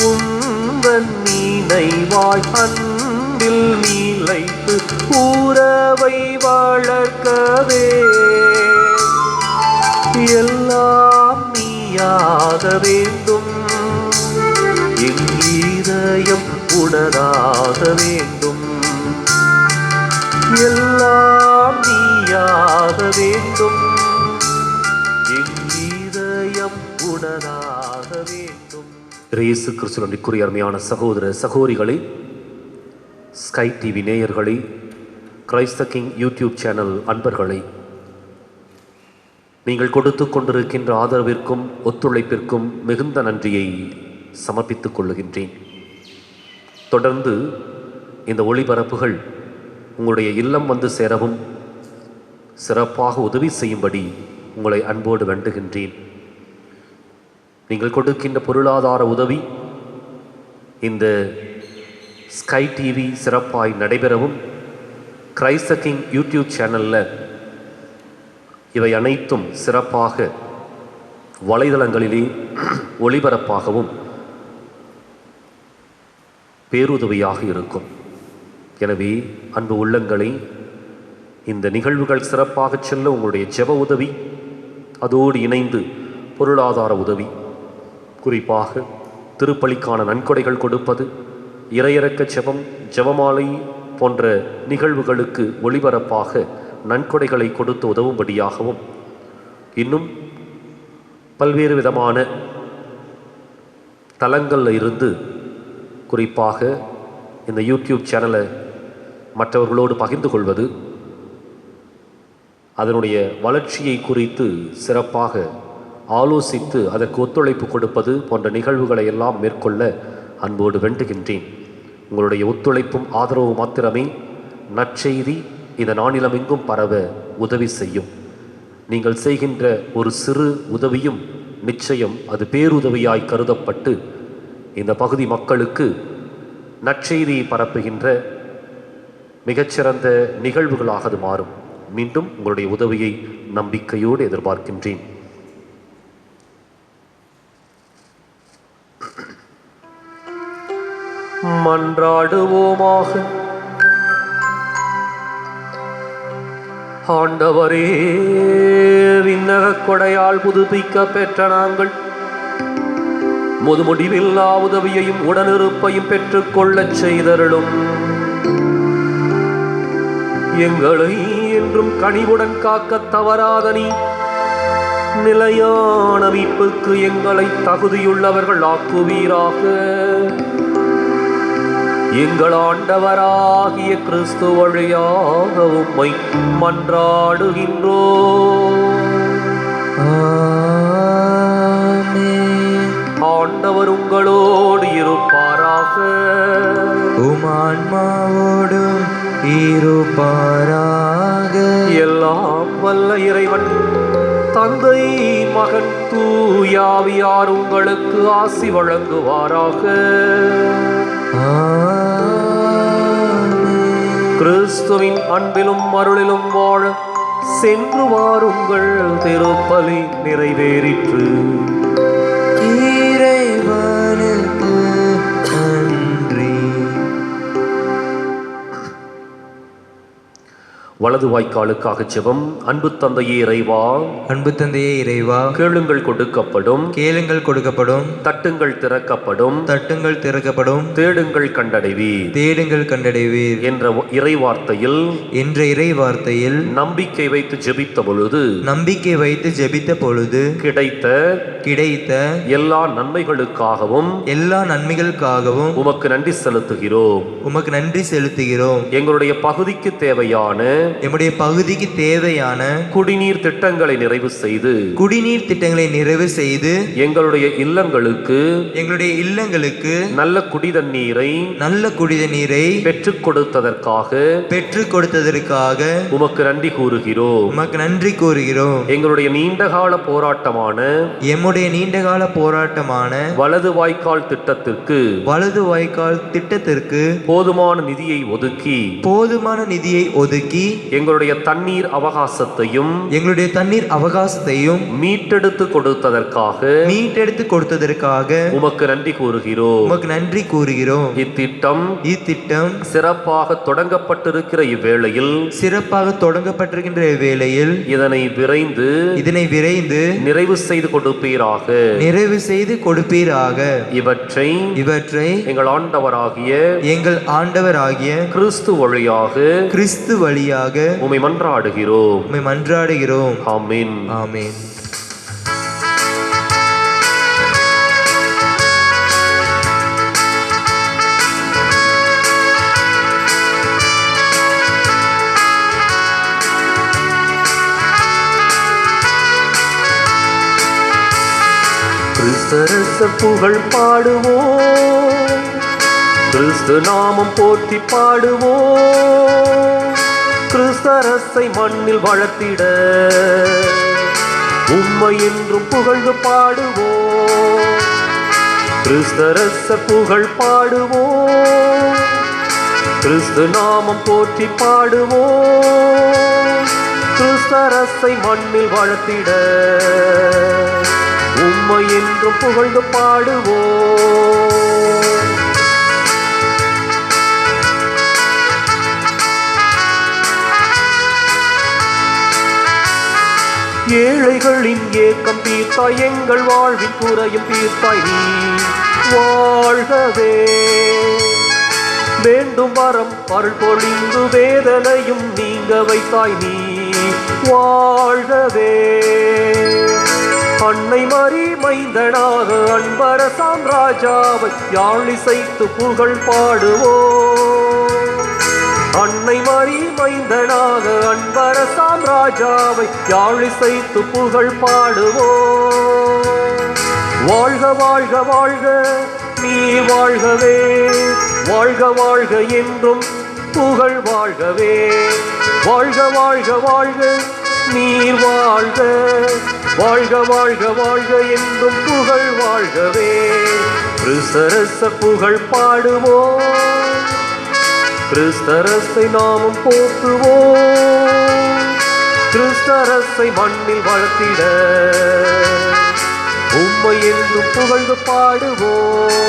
Speaker 1: உந்தன் நினைவாய் அன்பில் நிலைத்து உறவை வளர்க்கவே எல்லாம் நீயாக வேண்டும் என் இதயம் உனதாக வேண்டும் எல்லாம் நீயாக வேண்டும் என் இதயம் உனதாக வேண்டும். இயேசு கிறிஸ்துவின் அருமையான சகோதர சகோதரிகளே, ஸ்கை டிவி நேயர்களே, கிரைஸ்த கிங் யூடியூப் சேனல் அன்பர்களே, நீங்கள் கொடுத்து கொண்டிருக்கின்ற ஆதரவிற்கும் ஒத்துழைப்பிற்கும் மிகுந்த நன்றியை சமர்ப்பித்துக் கொள்ளுகின்றேன். தொடர்ந்து இந்த ஒளிபரப்புகள் உங்களுடைய இல்லம் வந்து சேரவும் சிறப்பாக உதவி செய்யும்படி உங்களை அன்போடு வேண்டுகின்றேன். நீங்கள் கொடுக்கின்ற பொருளாதார உதவி இந்த ஸ்கை டிவி சிறப்பாய் நடைபெறவும் கிரைஸ்த கிங் யூடியூப் சேனலில் இவை அனைத்தும் சிறப்பாக வலைதளங்களிலே ஒளிபரப்பாகவும் பேருதவியாக இருக்கும். எனவே அன்பு உள்ளங்களை, இந்த நிகழ்வுகள் சிறப்பாக செல்ல உங்களுடைய ஜெப உதவி, அதோடு இணைந்து பொருளாதார உதவி, குறிப்பாக திருப்பலிக்கான நன்கொடைகள் கொடுப்பது, இறையிறக்க ஜெபம், ஜெபமாலை போன்ற நிகழ்வுகளுக்கு ஒளிபரப்பாக நன்கொடைகளை கொடுத்து உதவும்படியாகவும், இன்னும் பல்வேறு விதமான தளங்களில் இருந்து குறிப்பாக இந்த யூடியூப் சேனலை மற்றவர்களோடு பகிர்ந்து கொள்வது, அதனுடைய வளர்ச்சியை குறித்து சிறப்பாக ஆலோசித்து அதற்கு ஒத்துழைப்பு கொடுப்பது போன்ற நிகழ்வுகளை எல்லாம் மேற்கொள்ள அன்போடு வேண்டுகின்றேன். உங்களுடைய ஒத்துழைப்பும் ஆதரவு மாத்திரமே நற்செய்தி இந்த நானிலம் எங்கும் பரவ உதவி செய்யும். நீங்கள் செய்கின்ற ஒரு சிறு உதவியும் நிச்சயம் அது பேருதவியாய் கருதப்பட்டு இந்த பகுதி மக்களுக்கு நற்செய்தியை பரப்புகின்ற மிகச்சிறந்த நிகழ்வுகளாக அது மாறும். மீண்டும் உங்களுடைய உதவியை நம்பிக்கையோடு எதிர்பார்க்கின்றேன். மன்றாடுவோமாக. ஆண்டவரே, விண்ணகக் கொடையால் புதுப்பிக்க பெற்ற நாங்கள் முதுமுடிவில்லா உதவியையும் உடனிருப்பையும் பெற்றுக்கொள்ளச் செய்தருளும். எங்களை என்றும் கனிவுடன் காக்க தவறாத நீ நிலையான மீட்புக்கு எங்களை தகுதியுள்ளவர்கள் ஆக்குவீராக. எங்கள் ஆண்டவராகிய கிறிஸ்து வழியாக உம்மை மன்றாடுகின்றோம். ஆண்டவர் உங்களோடு இருப்பாராக.
Speaker 2: உம் ஆன்மாவோடும் இருப்பாராக.
Speaker 1: எல்லாம் வல்ல இறைவன் தந்தை, மகன், தூயாவியார் உங்களுக்கு ஆசி வழங்குவாராக. கிறிஸ்துவின் அன்பிலும் அருளிலும் வாழ சென்று வாருங்கள். திருப்பலி நிறைவேறிற்று.
Speaker 2: இறைவனுக்கு நன்றி.
Speaker 1: வலது வாய்க்காலுக்காக ஜெபம். அன்பு தந்தையே இறைவா,
Speaker 2: அன்பு தந்தையே இறைவா,
Speaker 1: கேளுங்கள் கொடுக்கப்படும்,
Speaker 2: கேளுங்கள் கொடுக்கப்படும்,
Speaker 1: தட்டுங்கள் திறக்கப்படும்,
Speaker 2: தட்டுங்கள் திறக்கப்படும்,
Speaker 1: தேடுங்கள் கண்டடைவீர்,
Speaker 2: தேடுங்கள் கண்டடைவீர்
Speaker 1: என்ற இறைவார்த்தையில்
Speaker 2: என்ற இறைவார்த்தையில்
Speaker 1: நம்பிக்கை வைத்து ஜெபித்த பொழுது
Speaker 2: நம்பிக்கை வைத்து ஜெபித்த பொழுது கிடைத்த
Speaker 1: எல்லா நன்மைகளுக்காகவும்
Speaker 2: எல்லா நன்மைகளுக்காகவும்
Speaker 1: உமக்கு நன்றி செலுத்துகிறோம்.
Speaker 2: உமக்கு நன்றி செலுத்துகிறோம்.
Speaker 1: எங்களுடைய பகுதிக்கு தேவையான
Speaker 2: எம்முடைய பகுதிக்கு தேவையான
Speaker 1: குடிநீர் திட்டங்களை நிறைவு செய்து
Speaker 2: குடிநீர் திட்டங்களை நிறைவு செய்து
Speaker 1: எங்களுடைய
Speaker 2: இல்லங்களுக்கு
Speaker 1: நல்ல குடிதண்ணீரை
Speaker 2: பெற்றுக் கொடுத்ததற்காக
Speaker 1: உமக்கு நன்றி கூறுகிறோம்.
Speaker 2: உமக்கு நன்றி கூறுகிறோம்.
Speaker 1: எங்களுடைய நீண்டகால போராட்டமான வலது வாய்க்கால் திட்டத்திற்கு போதுமான நிதியை ஒதுக்கி எங்களுடைய தண்ணீர் அவகாசத்தையும் மீட்டெடுத்து கொடுத்ததற்காக உமக்கு நன்றி கூறுகிறோம். இத்திட்டம் சிறப்பாக தொடங்கப்பட்டிருக்கிற இவ்வேளையில் இதனை விரைந்து நிறைவு செய்து கொடுப்பீராக. இவற்றை எங்கள் ஆண்டவராகிய கிறிஸ்து வழியாக உம்மை மன்றாடுகிறோம். ஆமென்.
Speaker 2: ஆமென்.
Speaker 1: கிறிஸ்தரச புகழ் பாடுவோம், கிறிஸ்து நாமம் போற்றி பாடுவோம். கிறிஸ்தரசை மண்ணில் வளர்த்திட உம்மை என்றும் புகழ்ந்து பாடுவோம். கிறிஸ்தரச புகழ் பாடுவோம், கிறிஸ்து நாமம் போற்றி பாடுவோம். கிறிஸ்தரசை மண்ணில் வளர்த்திட உம்மை என்றும் புகழ்ந்து பாடுவோம். ஏழைகளின் ஏக்கம் தீர்த்தாய், எங்கள் வாழ்வின் குறையும் தீர்த்தாய் நீ வாழ்கவே. வேண்டும் வரம் அருள் பொழிந்து வேதனையும் நீங்க வைத்தாய் நீ வாழ்கவே. அன்னை மரி மைந்தனாக அன்பரசாம் ராஜாவை யாழிசைத்து புகழ் பாடுவோம். அன்னை மரி மைந்தனாக அன்பரசாம் ராஜாவை யாழிசைத்து புகழ் பாடுவோம். வாழ்க வாழ்க வாழ்க நீ வாழ்கவே, வாழ்க வாழ்க என்றும் புகழ் வாழ்கவே. வாழ்க வாழ்க வாழ்க நீர் வாழ்க, வாழ்க வாழ்க வாழ்க என்றும் புகழ் வாழ்கவே. கிறிஸ்தரச புகழ் பாடுவோம், கிறிஸ்தரசை நாமும் போற்றுவோம். கிறிஸ்தரசை மண்ணில் வளர்த்திட உம்மை என்றும் புகழ்ந்து பாடுவோம்.